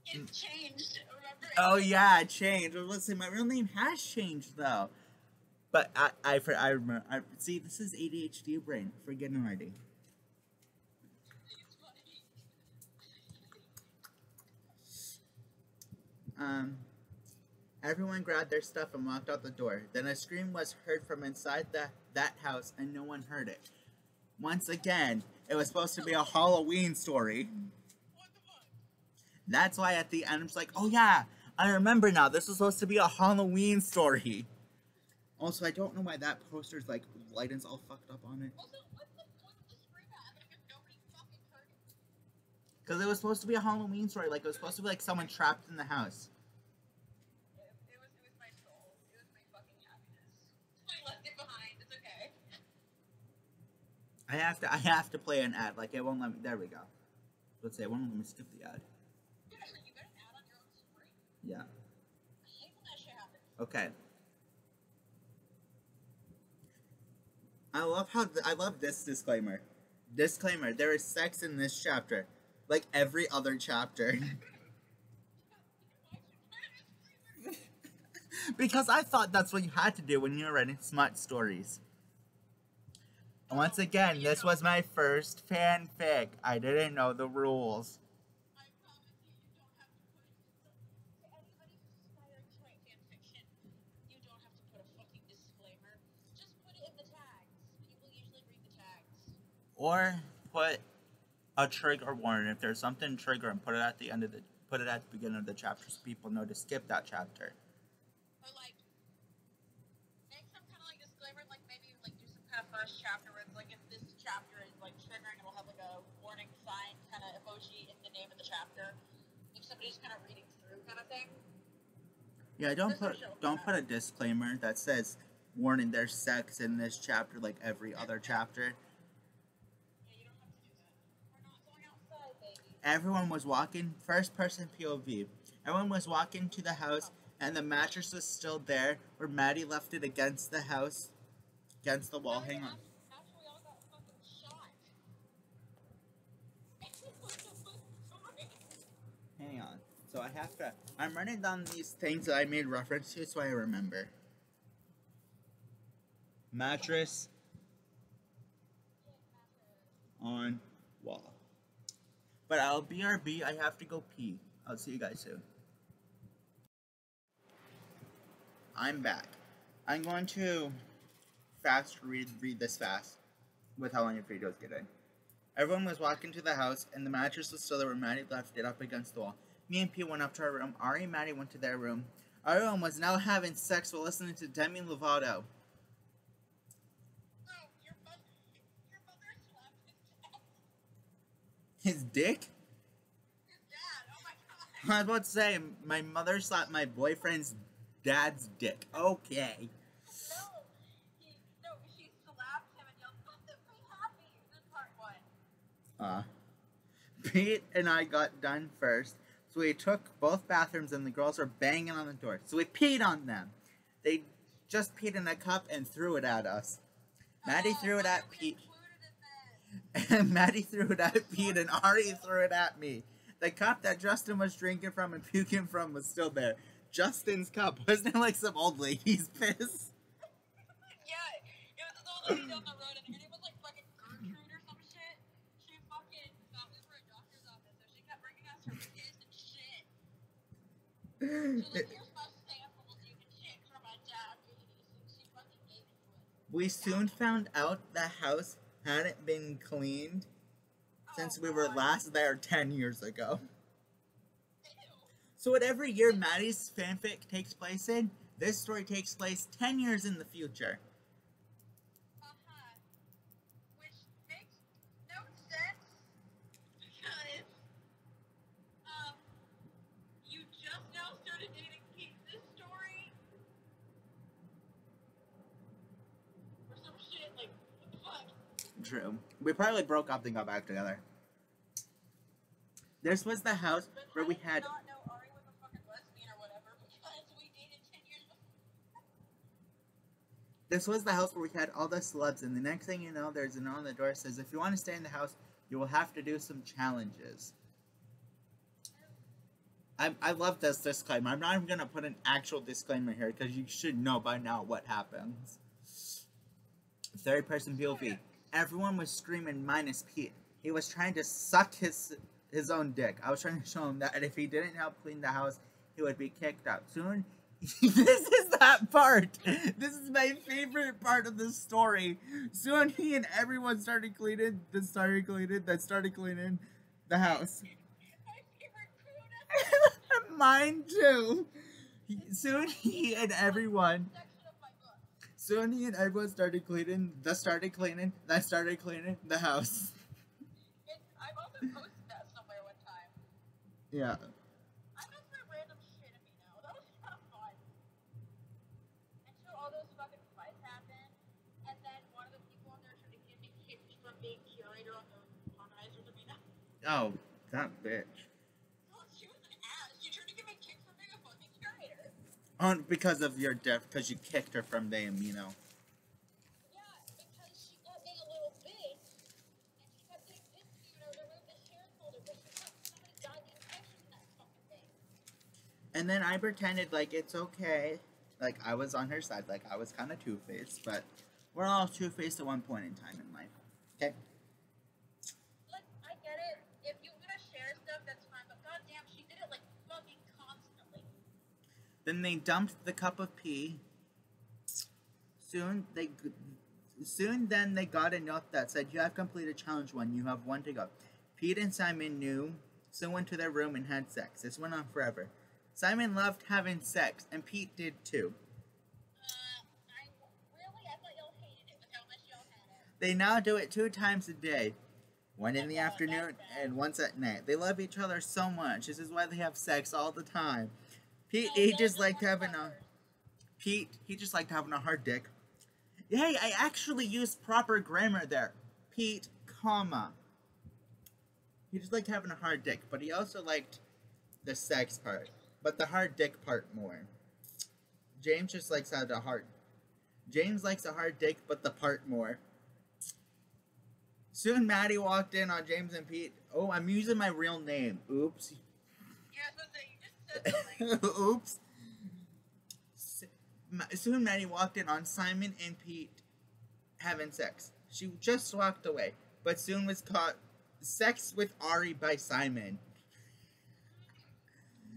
It's changed. Remember? Oh yeah, it changed. Let's see, my real name has changed though. But I remember. See, this is ADHD brain. Forgetting already. Everyone grabbed their stuff and walked out the door. Then a scream was heard from inside that house, and no one heard it. Once again, it was supposed to be a Halloween story. What the fuck? That's why at the end, I'm just like, oh yeah, I remember now. This was supposed to be a Halloween story. Also, I don't know why that poster's like, lighting's all fucked up on it. Also, what's the point of the scream at if nobody fucking heard it? Because it was supposed to be a Halloween story. Like, it was supposed to be like someone trapped in the house. It was my soul. It was my fucking happiness. I left it behind. It's okay. I have to play an ad. Like, it won't let me. There we go. Let's say it won't let me skip the ad. You got an ad on your own story? Yeah. I hate when that shit happens. Okay. I love this disclaimer. Disclaimer, there is sex in this chapter. Like every other chapter. Because I thought that's what you had to do when you were writing smut stories. And once again, this was my first fanfic. I didn't know the rules. I promise you, you don't have to put to anybody who's aspiring to write fan fiction. You don't have to put a fucking disclaimer. Just put it in the tags. People usually read the tags. Or put a trigger warning. If there's something triggering, put it at the beginning of the chapter so people know to skip that chapter. Or like make some kind of like disclaimer, like maybe like do some kind of first chapter where it's like if this chapter is like triggering, it'll have like a warning sign kind of emoji in the name of the chapter. If somebody's kind of reading through kind of thing. Yeah, don't put a disclaimer that says warning there's sex in this chapter like every other chapter. Yeah, you don't have to do that. We're not going outside, baby. Everyone was walking, first person POV. Everyone was walking to the house and the mattress was still there where Maddie left it against the house, against the wall. Hang on. After we all got fucking shot. Hang on. So I'm running down these things that I made reference to so I remember. Mattress on wall. But I'll BRB, I have to go pee. I'll see you guys soon. I'm back. I'm going to fast read this fast with how long your videos get in. Everyone was walking to the house, and the mattress was still there where Maddie left it up against the wall. Me and Pete went up to our room. Ari and Maddie went to their room. Everyone was now having sex while listening to Demi Lovato. Oh, your mother slapped His dick? his dad. Oh my god. I was about to say, my mother slapped my boyfriend's dad's dick. Okay. No, she slapped him and yelled, "Let them be happy." This is part one. Pete and I got done first, so we took both bathrooms and the girls were banging on the door. So we peed on them. They just peed in a cup and threw it at us. Maddie threw it at Pete. And Maddie threw it at Pete and Ari threw it at me. The cup that Justin was drinking from and puking from was still there. Justin's cup. Wasn't it like some old lady's piss? Yeah, it was this old lady down the road, and her name was like fucking Gertrude or some shit. She fucking thought we were a doctor's office, so she kept bringing us her piss and shit. She's like, "Here's my samples, you can check for my diabetes," and she fucking gave it to us. We soon found out the house hadn't been cleaned since we were last there 10 years ago. So whatever year Maddie's fanfic takes place in, this story takes place 10 years in the future. Which makes no sense because you just now started dating Pete. This story or some shit, like, what the fuck? True. We probably broke up and got back together. This was the house But where we how had... did you not know Ari was a fucking lesbian or whatever because we dated 10 years before? This was the house where we had all the celebs, and the next thing you know, there's a note on the door that says, if you want to stay in the house, you will have to do some challenges. I love this disclaimer. I'm not even going to put an actual disclaimer here, because you should know by now what happens. Third person POV. Everyone was screaming minus Pete. He was trying to suck his own dick. I was trying to show him that if he didn't help clean the house, he would be kicked out. Soon, this is that part. This is my favorite part of this story. Soon he and everyone started cleaning the house. My favorite pronoun. Mine too. Soon he and everyone Section of my book. started cleaning the house. I've also posted that somewhere one time. Yeah. I just put random shit in me now. That was kind of fun. Until all those fucking fights happened, and then one of the people on there tried to give me kicks from being curator on the organizers arena. Oh, that bitch. Oh, she was an ass. She tried to give me kicks from being a fucking curator. Because of your death, because you kicked her from the amino. Yeah, because she got being a little bitch, and she kept getting pissed at me when I would remove the share folder, but she thought somebody got the infection in that fucking thing. And then I pretended like it's okay. Like I was on her side. Like I was kind of two-faced, but we're all two-faced at one point in time in life. Okay? Like, I get it. If you want to share stuff, that's fine, but goddamn, she did it like fucking constantly. Then they dumped the cup of pee. Soon then they got a note that said, you have completed challenge 1. You have 1 to go. Pete and Simon knew, so went to their room and had sex. This went on forever. Simon loved having sex, and Pete did too. I thought y'all hated it with how much y'all had it. They now do it 2 times a day. One in the afternoon and once at night. They love each other so much. This is why they have sex all the time. Pete, he just liked having a hard dick. Hey, I actually used proper grammar there. Pete, comma. He just liked having a hard dick, but he also liked the sex part. But the hard dick part more. James just likes having a hard... James likes a hard dick, but the part more. Soon Maddie walked in on James and Pete. Oh, I'm using my real name. Oops. Yeah, so you just said something. Oops. Soon Maddie walked in on Simon and Pete having sex. She just walked away, but soon was caught sex with Ari by Simon.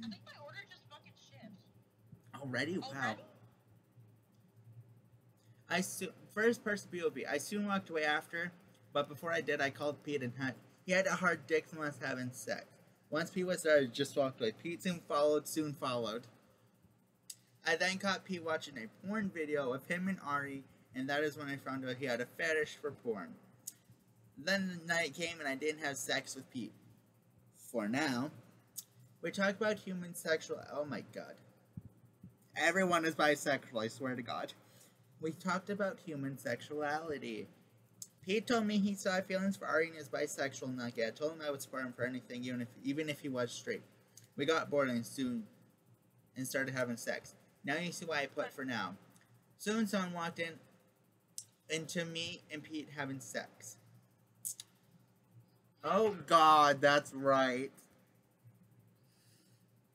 I think my order just fucking shipped. Already? Wow. Already? First person POV. I soon walked away after, but before I did, I called Pete and he had a hard dick from us having sex. Once Pete was there, I just walked away. Pete soon followed. I then caught Pete watching a porn video of him and Ari, and that is when I found out he had a fetish for porn. Then the night came and I didn't have sex with Pete. For now, we talked about human sexual. Oh my god. Everyone is bisexual, I swear to god. We talked about human sexuality. Pete told me he saw feelings for Ari and is bisexual and not gay. I told him I would support him for anything, even if he was straight. We got bored and started having sex. Now you see why I put for now. Soon someone walked into me and Pete having sex. Oh god, that's right.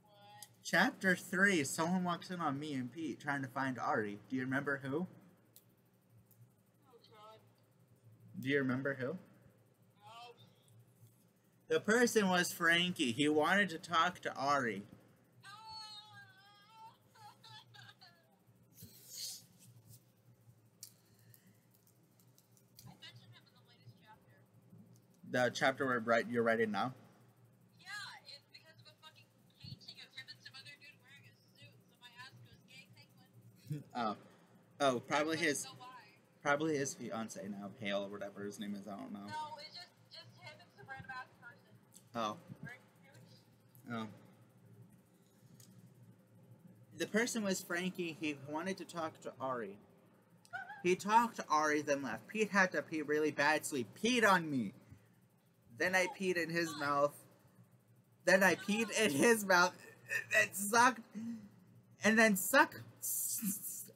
What? Chapter 3, someone walks in on me and Pete trying to find Ari. Do you remember who? Oh god. Do you remember who? No. The person was Frankie. He wanted to talk to Ari. I mentioned him in the latest chapter. The chapter where you're writing now? Yeah, it's because of a fucking painting of him and some other dude wearing a suit. So my ass goes, "Yay, penguin!" Oh, probably I his don't know why. probably his fiance now, Hale or whatever his name is. I don't know. No, it's just him and some random ass person Oh, wearing suits. oh. The person was Frankie. He wanted to talk to Ari. He talked to Ari, then left. Pete had to pee really bad, so he peed on me. Then I peed in his mouth. Then I peed in his mouth. And sucked. And then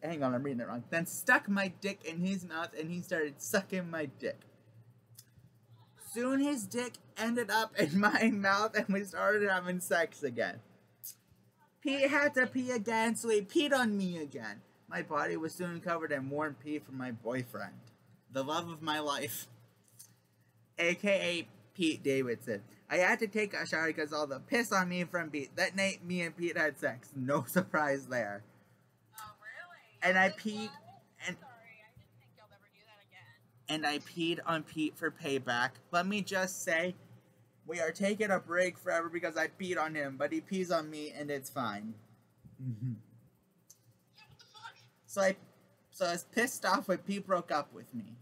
hang on, I'm reading it wrong. Then stuck my dick in his mouth and he started sucking my dick. Soon his dick ended up in my mouth and we started having sex again. Pete had to pee again, so he peed on me again. My body was soon covered in warm pee from my boyfriend. The love of my life. AKA Pete Davidson. I had to take a shower because all the piss on me from Pete. That night, me and Pete had sex. No surprise there. Oh, really? And I This peed, one? and Sorry, I didn't think y'all ever do that again. I peed on Pete for payback. Let me just say, we are taking a break forever because I peed on him, but he pees on me and it's fine. Yeah, what the fuck? So I was pissed off when Pete broke up with me.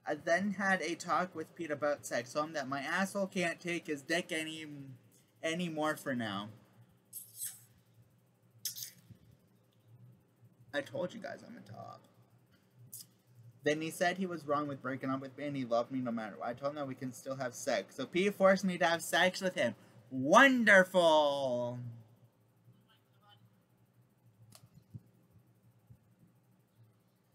I then had a talk with Pete about sex. Told him that my asshole can't take his dick anymore for now. I told you guys I'm a top. Then he said he was wrong with breaking up with me and he loved me no matter what. I told him that we can still have sex. So Pete forced me to have sex with him. Wonderful!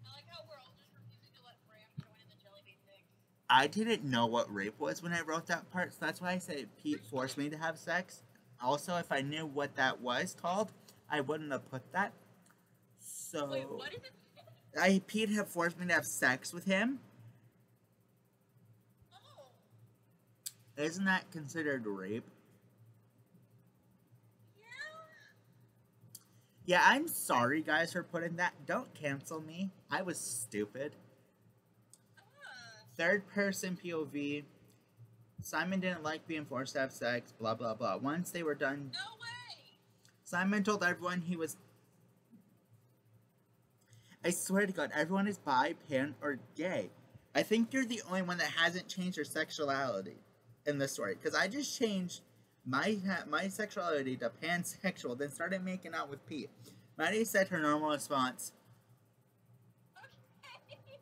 I like how we're all just refusing to let Bram join in the jelly bean thing. I didn't know what rape was when I wrote that part, so that's why I say Pete forced me to have sex. Also, if I knew what that was called, I wouldn't have put that. So, Wait, what is it? Pete had forced me to have sex with him. Oh, Isn't that considered rape? yeah. Yeah, I'm sorry, guys, for putting that. Don't cancel me. I was stupid. Third person POV. Simon didn't like being forced to have sex, blah, blah, blah. Once they were done, No way. Simon told everyone he was... I swear to God, everyone is bi, pan, or gay. I think you're the only one that hasn't changed your sexuality in this story. Because I just changed my sexuality to pansexual, then started making out with Pete. Maddie said her normal response. Okay.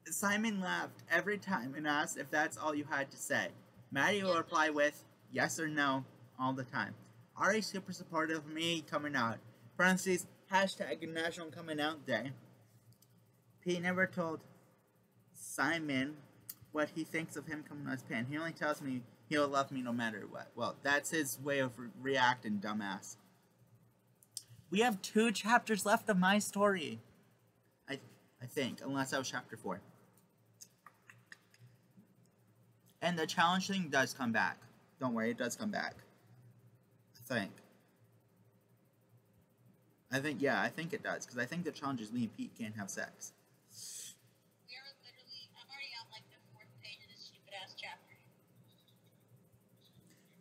Simon laughed every time and asked if that's all you had to say. Maddie will reply with yes or no all the time. Ari's super supportive of me coming out. Parentheses, hashtag National Coming Out Day. Pete never told Simon what he thinks of him coming out as pan. He only tells me he'll love me no matter what. Well, that's his way of reacting, dumbass. We have 2 chapters left of my story. I think, unless that was chapter 4. And the challenge thing does come back. Don't worry, it does come back. I think. I think it does because I think the challenge is me and Pete can't have sex. We are literally. I'm already on like the 4th page of this stupid ass chapter.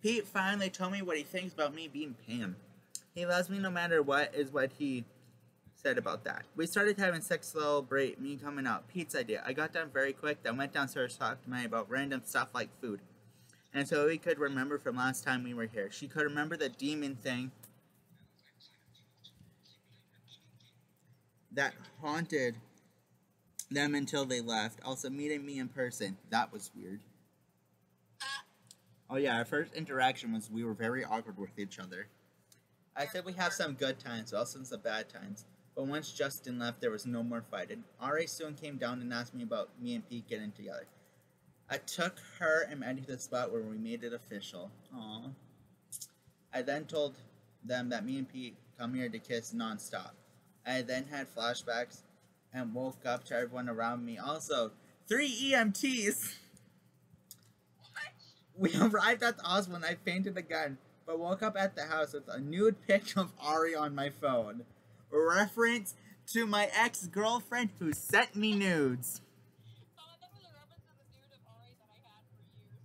Pete finally told me what he thinks about me being Pam. He loves me no matter what, is what he said about that. We started having sex celebrate me coming out. Pete's idea. I got done very quick, then went downstairs to talk to Maddie about random stuff like food. And so we could remember from last time we were here. She could remember the demon thing that haunted them until they left. Also meeting me in person. That was weird. Oh yeah, our first interaction was we were very awkward with each other. I said we have some good times, also some bad times. But once Justin left, there was no more fighting. Ari soon came down and asked me about me and Pete getting together. I took her and Maddie to the spot where we made it official. Aww. I then told them that me and Pete come here to kiss nonstop. I then had flashbacks and woke up to everyone around me. Also, 3 EMTs! We arrived at the hospital and I fainted again, but woke up at the house with a nude pic of Ari on my phone. Reference to my ex-girlfriend who sent me nudes. Oh, that was a reference to the nude of Ari that I had for years.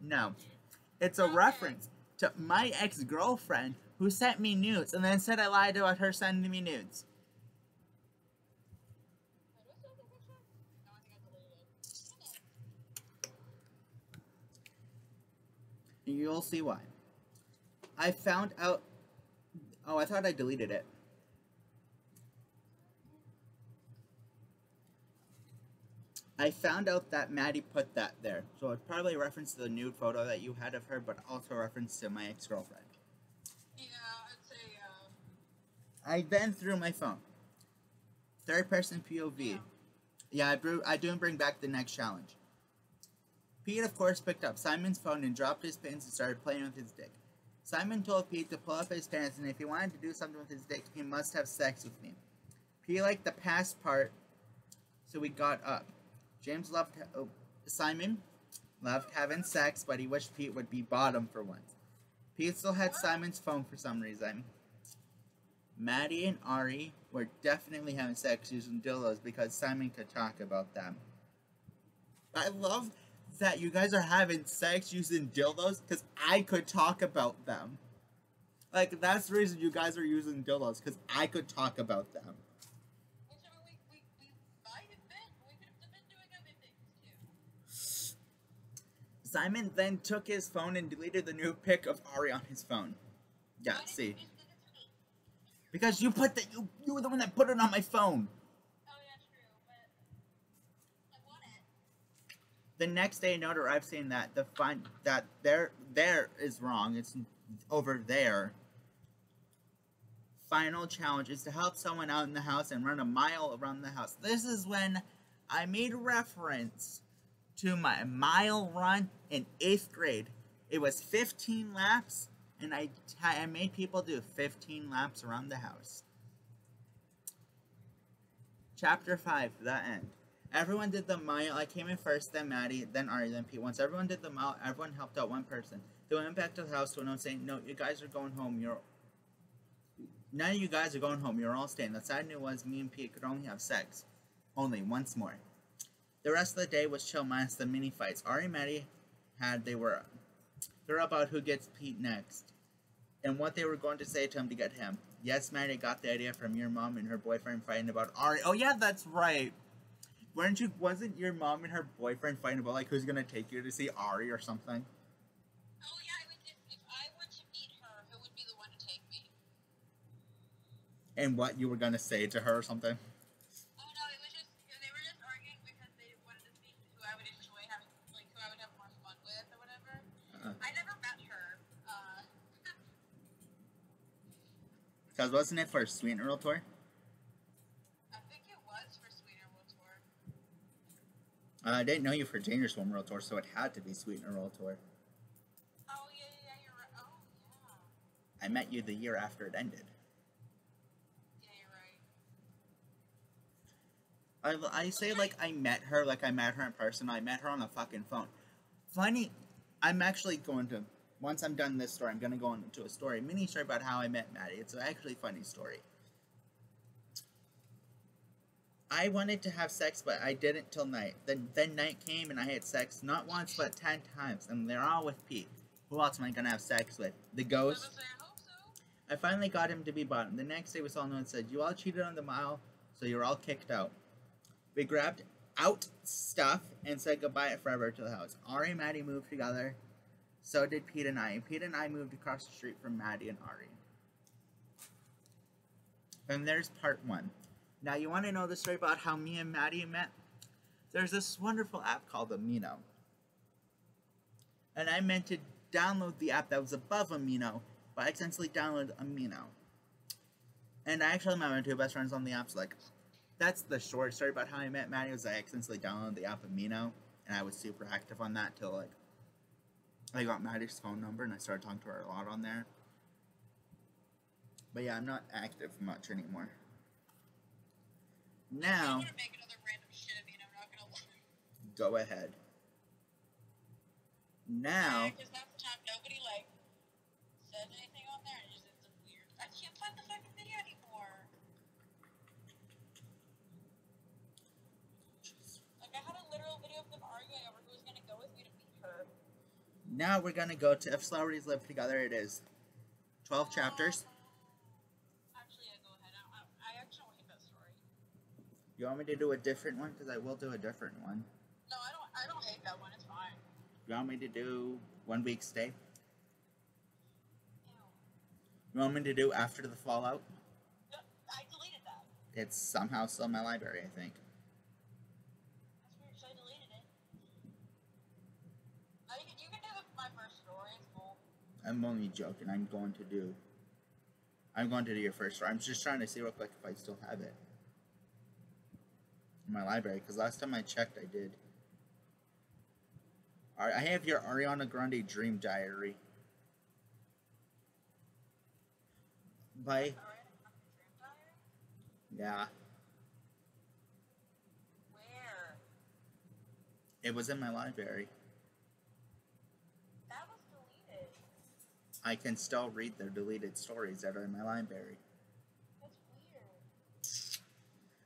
No. It's a reference to my ex-girlfriend who sent me nudes and then said I lied about her sending me nudes. You'll see why. I found out... Oh, I thought I deleted it. I found out that Maddie put that there. So it's probably a reference to the nude photo that you had of her, but also a reference to my ex-girlfriend. Yeah, I'd say, I then threw my phone. Third person POV. Yeah, I didn't bring back the next challenge. Pete, of course, picked up Simon's phone and dropped his pants and started playing with his dick. Simon told Pete to pull up his pants, and if he wanted to do something with his dick, he must have sex with me. Pete liked the past part, so we got up. Simon loved having sex, but he wished Pete would be bottom for once. Pete still had Simon's phone for some reason. Maddie and Ari were definitely having sex using dildos because Simon could talk about them. I love that you guys are having sex using dildos because I could talk about them. Like, that's the reason you guys are using dildos, because I could talk about them. which, I mean, we might have been. We could have been doing other things, too. Simon then took his phone and deleted the new pic of Ari on his phone. Yeah, Why did see. you just send it to me? Because you put you were the one that put it on my phone. Oh, yeah, true, but I want it. The next day, a note arrived saying that there is wrong. It's over there. Final challenge is to help someone out in the house and run a mile around the house. This is when I made reference to my mile run in 8th grade. It was 15 laps, and I made people do 15 laps around the house. Chapter 5, the end. Everyone did the mile. I came in first, then Maddie, then Ari, then Pete. Once everyone did the mile, everyone helped out one person. They went back to the house to announce saying, "No, you guys are going home. None of you guys are going home. You're all staying." The sad news was me and Pete could only have sex. Only once more. The rest of the day was chill minus the mini fights Ari and Maddie had. They were about who gets Pete next and what they were going to say to him to get him. Yes, Maddie got the idea from your mom and her boyfriend fighting about Ari. Oh yeah, that's right. Wasn't your mom and her boyfriend fighting about, like, who's gonna take you to see Ari or something? Oh, yeah, if I were to meet her, who would be the one to take me? And what you were gonna say to her or something? Oh, no, it was just, they were just arguing because they wanted to see who I would enjoy having, like, who I would have more fun with or whatever. I never met her. Because wasn't it for Sweet Earl Tour? I think it was for Sweeter World Tour. I didn't know you for Dangerous One World Tour, so it had to be Sweet Earl Tour. Oh, yeah, you're right. Oh, yeah. I met you the year after it ended. Yeah, you're right. I say, like, I met her in person. I met her on the fucking phone. Funny, I'm actually going to once I'm done this story, I'm gonna go into a story, mini story about how I met Maddie. It's actually a funny story. I wanted to have sex, but I didn't till night. Then night came and I had sex not once but 10 times, and they're all with Pete. Who else am I gonna have sex with? The ghost? I hope so. I finally got him to be bottom. The next day we saw no and said, "You all cheated on the mile, so you're all kicked out." We grabbed out stuff and said goodbye forever to the house. Ari and Maddie moved together. So did Pete and I. And Pete and I moved across the street from Maddie and Ari. And there's part 1. Now, you want to know the story about how me and Maddie met? There's this wonderful app called Amino. And I meant to download the app that was above Amino, but I accidentally downloaded Amino. And I actually met my 2 best friends on the app, so like, that's the short story about how I met Maddie, was I accidentally downloaded the app Amino, and I was super active on that till like, I got Maddie's phone number and I started talking to her a lot on there. But yeah, I'm not active much anymore. Now, I want to make another random shit of me, and I'm not gonna lie. go ahead. Now, Because half the time nobody like says anything on there, and it's just weird. I can't find the fucking video anymore. Like I had a literal video of them arguing over who was gonna go with me to meet her. now we're gonna go to If Celebrities Live Together. It is 12 chapters. Actually, yeah, go ahead. I actually don't hate that story. You want me to do a different one? Because I will do a different one. No, I don't hate that one. It's fine. You want me to do 1 week stay? Ew. You want me to do After the Fallout? No, I deleted that. It's somehow still in my library, I think. That's weird. So I deleted it. You can do my first story. It's cool. I'm only joking. I'm going to do your first story. I'm just trying to see real quick if I still have it in my library, because last time I checked, I did. Alright, I have your Ariana Grande Dream Diary. By, Alright, I'm the Dream Diary. yeah, Where? it was in my library. That was deleted. I can still read the deleted stories that are in my library. That's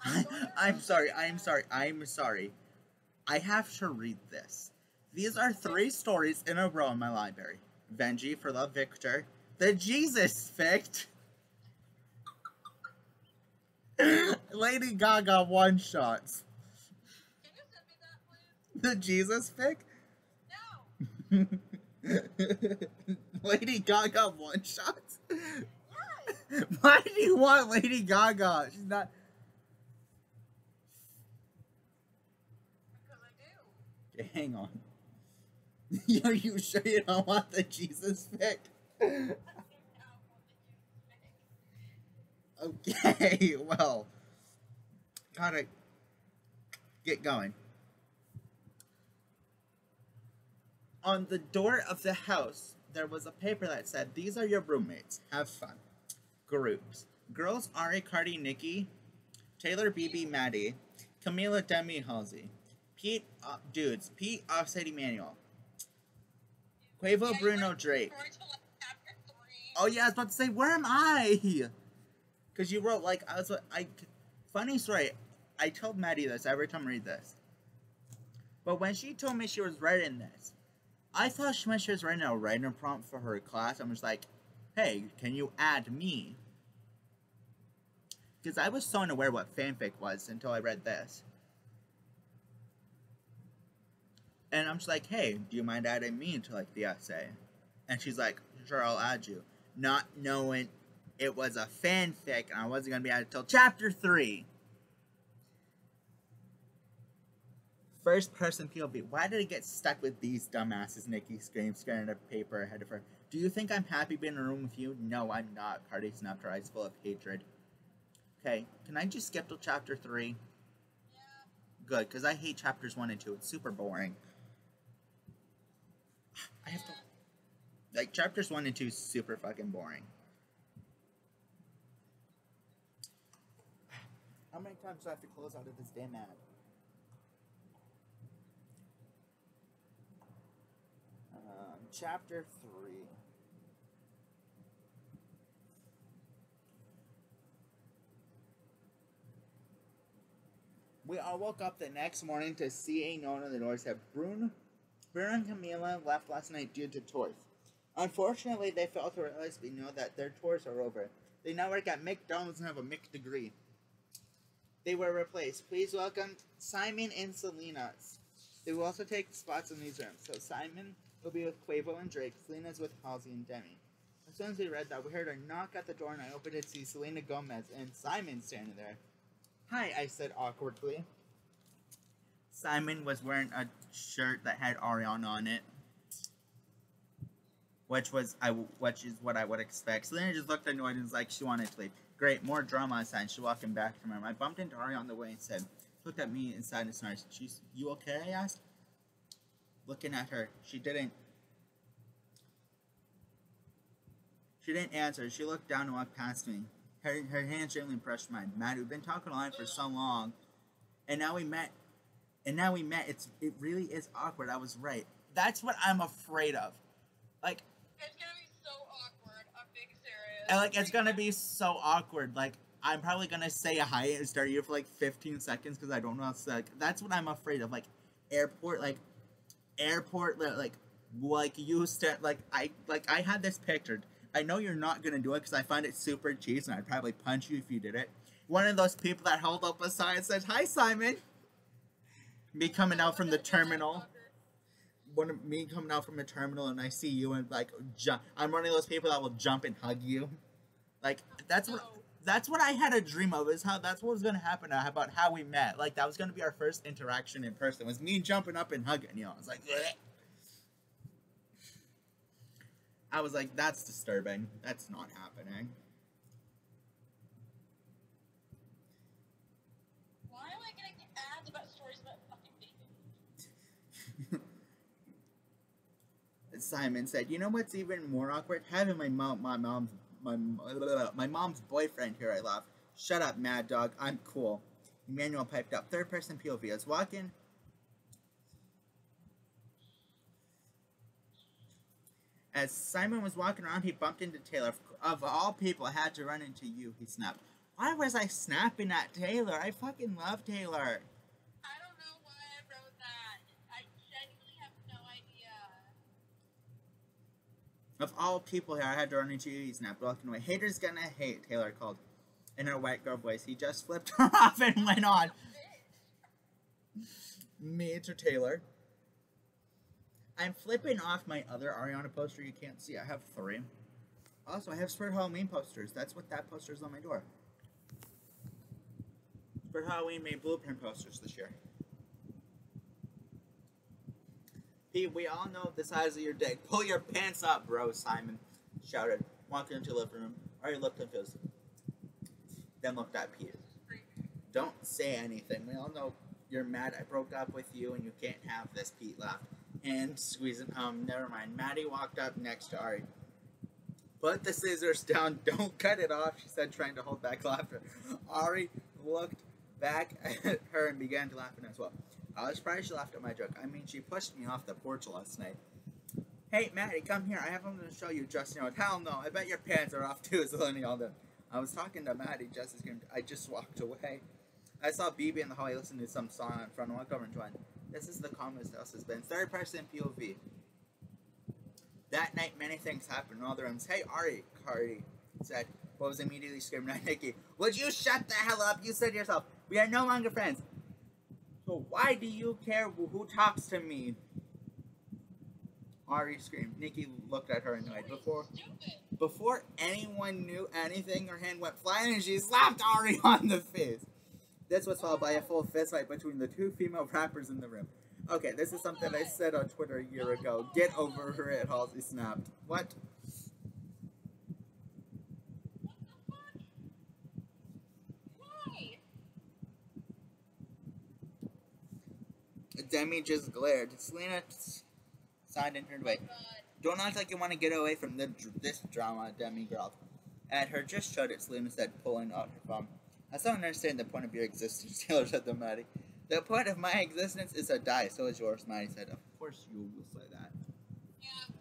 weird. I'm sorry. I have to read this. These are 3 stories in a row in my library. Venji for Love Victor. The Jesus Fict. Lady Gaga one-shots. Can you send me that, please? The Jesus Fict? No. Lady Gaga one-shots? Yes. Why do you want Lady Gaga? She's not... Because I do. Okay, hang on. Are you sure you don't want the Jesus Fic? Okay, well, gotta get going. On the door of the house, there was a paper that said, "These are your roommates. Have fun." Groups. Girls: Ari, Cardi, Nikki. Taylor, BB, Maddie. Camila, Demi, Halsey. Pete, dudes. Pete, Offset, Emmanuel. Quavo, Bruno, Drake. Oh yeah, I was about to say, where am I? Because you wrote, like, funny story, I told Maddie this every time I read this. But when she told me she was writing this, I thought she was writing a writing prompt for her class. I'm just like, hey, can you add me? Because I was so unaware what fanfic was until I read this. And I'm just like, hey, do you mind adding me into, like, the essay? And she's like, sure, I'll add you. Not knowing it was a fanfic and I wasn't going to be added till chapter 3. First person POV. Why did I get stuck with these dumbasses? Nikki screams, scaring a paper ahead of her. Do you think I'm happy being in a room with you? No, I'm not. Cardi snapped her eyes full of hatred. Okay, can I just skip to chapter 3? Yeah. Good, because I hate chapters 1 and 2. It's super boring. I have to... Like, chapters 1 and 2 is super fucking boring. How many times do I have to close out of this damn ad? Chapter 3. We all woke up the next morning to see a note on the door said, Bruno and Camilla left last night due to tours. Unfortunately, they failed to realize that their tours are over. They now work at McDonald's and have a Mc degree. They were replaced. Please welcome Simon and Selena. They will also take spots in these rooms. So Simon will be with Quavo and Drake. Selena's with Halsey and Demi. As soon as we read that, we heard a knock at the door, and I opened it to see Selena Gomez and Simon standing there. Hi, I said awkwardly. Simon was wearing a shirt that had Ariana on it, which is what I would expect. Selena just looked annoyed and was like she wanted to leave. Great, more drama aside. She's walking back from him. I bumped into Ariana on the way and said, looked at me inside and snarled. You okay? I asked. Looking at her, she didn't answer. She looked down and walked past me. Her hand gently brushed mine. Matt, we've been talking online for so long, and now we met. It really is awkward. I was right. That's what I'm afraid of. Like, it's gonna be so awkward. I'm being serious. And like, it's gonna be so awkward. Like, I'm probably gonna say hi and start you for like 15 seconds because I don't know how to say. Like, that's what I'm afraid of. Like, airport. You start like I had this pictured. I know you're not gonna do it because I find it super cheesy and I'd probably punch you if you did it. One of those people that held up a sign and said, "Hi, Simon." Me coming out from the terminal. Me coming out from a terminal and I see you and like jump. I'm one of those people that will jump and hug you. Like that's what I had a dream of. That's what was gonna happen. About how we met. Like that was gonna be our first interaction in person. It was me jumping up and hugging you. I was like, bleh. I was like, that's disturbing. That's not happening. Why am I getting ads about stories about fucking bacon? Simon said, "You know what's even more awkward? Having my mom's boyfriend here." I laughed. "Shut up, mad dog. I'm cool." Emmanuel piped up. Third person POV. I was walking. As Simon was walking around, he bumped into Taylor. Of all people, I had to run into you, he snapped. Why was I snapping at Taylor? I fucking love Taylor. I don't know why I wrote that. I genuinely have no idea. Of all people here, I had to run into you, he snapped, walking away. Haters gonna hate, Taylor called. In her white girl voice, he just flipped her off and went on. Me to Taylor. I'm flipping off my other Ariana poster you can't see. I have 3. Also, I have Spirit Halloween posters. That's what that poster is on my door. Spirit Halloween made blueprint posters this year. Pete, we all know the size of your dick. Pull your pants up, bro, Simon shouted, walking into the living room. Ari looked confused. Then looked at Pete. Don't say anything. We all know you're mad I broke up with you and you can't have this, Pete laughed. And squeezing, never mind. Maddie walked up next to Ari. Put the scissors down, don't cut it off, she said, trying to hold back laughter. Ari looked back at her and began to laugh as well. I was surprised she laughed at my joke. I mean, she pushed me off the porch last night. Hey, Maddie, come here. I have something to show you. Just you know, hell no. I bet your pants are off too, Zeleny yelled. I was talking to Maddie just as I just walked away. I saw BB in the hallway listening to some song in front of my cover and joined. This is the calmest house has been. Third person POV. That night, many things happened in all the rooms. Hey, Ari, Cardi said, but was immediately screaming at Nikki. Would you shut the hell up? You said yourself. We are no longer friends. So why do you care who talks to me? Ari screamed. Nikki looked at her annoyed. Before anyone knew anything, her hand went flying and she slapped Ari on the face. This was followed by a full fistfight between the 2 female rappers in the room. Okay, this is something I said on Twitter a year ago. Get over it, Halsey snapped. What? What the fuck? Why? Demi just glared. Selena sighed and turned away. Don't act like you want to get away from this drama, Demi growled. At her just showed it, Selena said, pulling out her phone. I still don't understand the point of your existence, Taylor said to Maddie. The point of my existence is to die, so is yours, Maddie said. Of course you will say that. Yeah.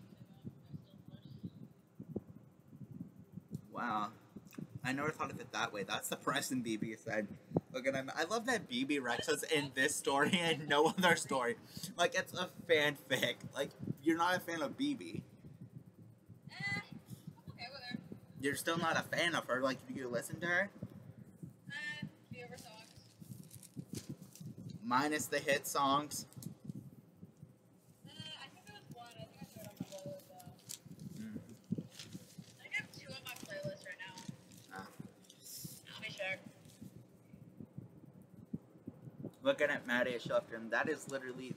Wow. I never thought of it that way. That's the Preston BB side. Look at him. I love that BB Rex is in this story and no other story. Like, it's a fanfic. Like, you're not a fan of BB. I'm okay with her. You're still not a fan of her. Like, do you listen to her? Few of her songs. Minus the hit songs. I think there was one. I think I threw it on my playlist though. I think I have 2 on my playlist right now. Let me check. Looking at Maddie Shelton, that is literally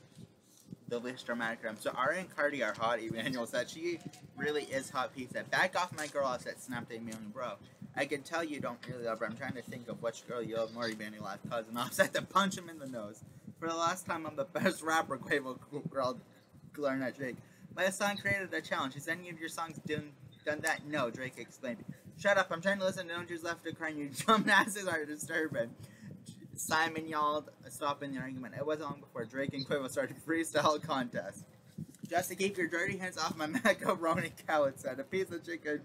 the least dramatic room. So Aria and Cardi are hot. Emmanuel said she really is hot pizza. Back off my girl, I said snapped at Emmanuel, bro. I can tell you don't really love her. I'm trying to think of which girl you love more, Emmanuel last cousin. Offset to punch him in the nose. For the last time, I'm the best rapper, Quavo girl, Clarnet Drake. My son created a challenge. Is any of your songs done that? No, Drake explained. Shut up, I'm trying to listen to Don't Choose Left to Crying. You dumbasses are disturbing. Simon yelled, stop in the argument. It wasn't long before Drake and Quavo started freestyle contest. Just to keep your dirty hands off my macaroni, Khaled said. A piece of chicken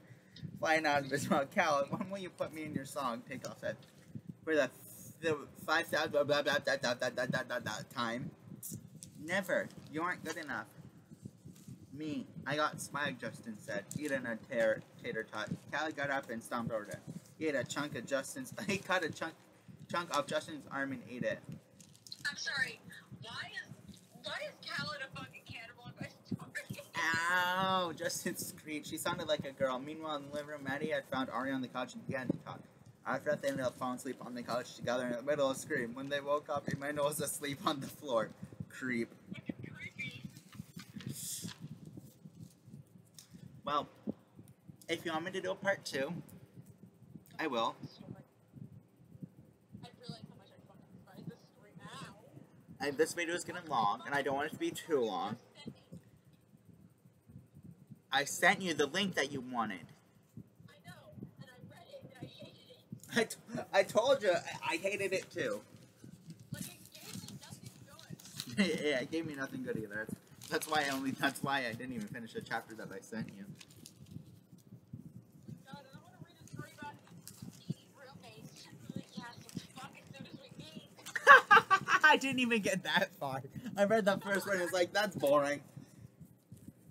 flying out of his mouth. Khaled, when will you put me in your song? Takeoff said. For the 5,000 blah blah blah time. Never. You aren't good enough. Me. I got swag, Justin said. Eating a tater tot. Khaled got up and stomped over it. He ate a chunk of Justin's. He cut a chunk off Justin's arm and ate it. I'm sorry. Why is Khaled a fucking cannibal in my story? Ow! Justin screamed. She sounded like a girl. Meanwhile, in the living room, Maddie had found Aria on the couch and began to talk. After that, they ended up falling asleep on the couch together in the middle of a scream. When they woke up, Emmanuel was asleep on the floor. Creep. Fucking creepy. Well, if you want me to do a part 2, I will. I realize how much I fucking despise this story now. This video is getting long, and I don't want it to be too long. I sent you the link that you wanted. I know, and I read it, and I hated it. I told you, I hated it too. Like, it gave me nothing good. Yeah, it gave me nothing good either. That's why I didn't even finish the chapter that I sent you. God, and I want to read a story about roommates who has to fuck as soon as we meet. I didn't even get that far. I read the first one and was like, that's boring.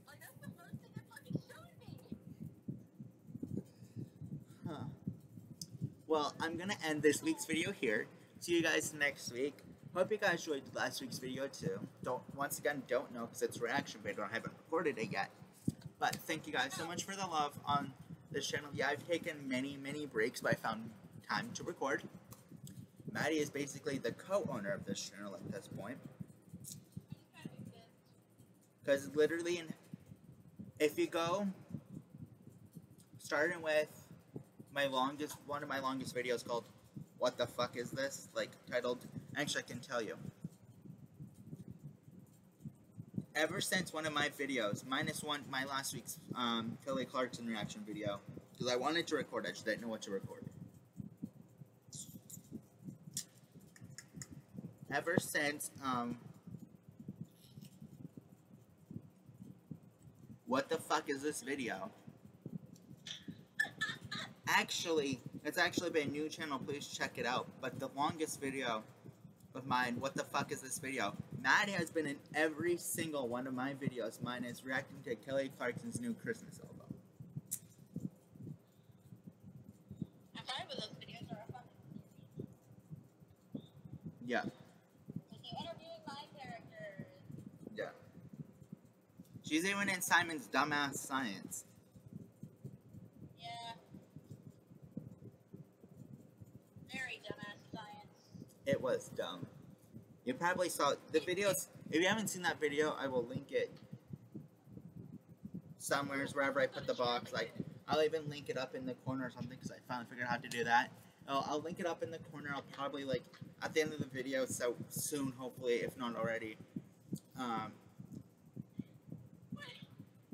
Like, that's the first thing it fucking showed me. Huh. Well, I'm gonna end this week's video here. See you guys next week. Hope you guys enjoyed last week's video too. Once again, don't know because it's a reaction video. I haven't recorded it yet. But thank you guys so much for the love on this channel. Yeah, I've taken many breaks, but I found time to record. Maddie is basically the co-owner of this channel at this point. Because literally, if you go, starting with one of my longest videos called "What the fuck is this?" like titled. Actually, I can tell you. Ever since one of my videos, minus my last week's Kelly Clarkson reaction video, because I wanted to record, I just didn't know what to record. Ever since what the fuck is this video? Actually, it's actually been a new channel, please check it out. But the longest video of mine, what the fuck is this video? Matt has been in every single one of my videos. Mine is reacting to Kelly Clarkson's new Christmas album. And 5 of those videos are fucking Yeah. interviewing my characters. Yeah. She's even in Simon's Dumbass Science. Yeah. Very dumbass science. It was dumb. You probably saw the videos. If you haven't seen that video, I will link it somewhere, wherever I put the box. Like, I'll even link it up in the corner or something, because I finally figured out how to do that. I'll link it up in the corner. I'll probably, like, at the end of the video, so soon, hopefully, if not already,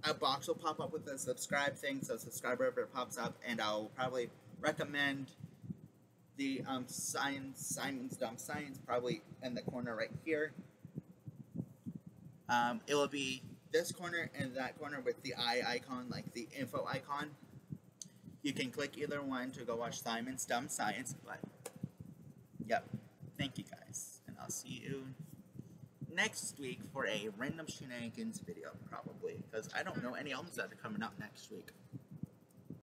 a box will pop up with a subscribe thing, so subscribe wherever it pops up, and I'll probably recommend the Simon's Dumb Science, probably in the corner right here. It will be this corner and that corner with the eye icon, like the info icon. You can click either one to go watch Simon's Dumb Science, but yep. Thank you guys, and I'll see you next week for a random shenanigans video, probably, because I don't know any albums that are coming out next week.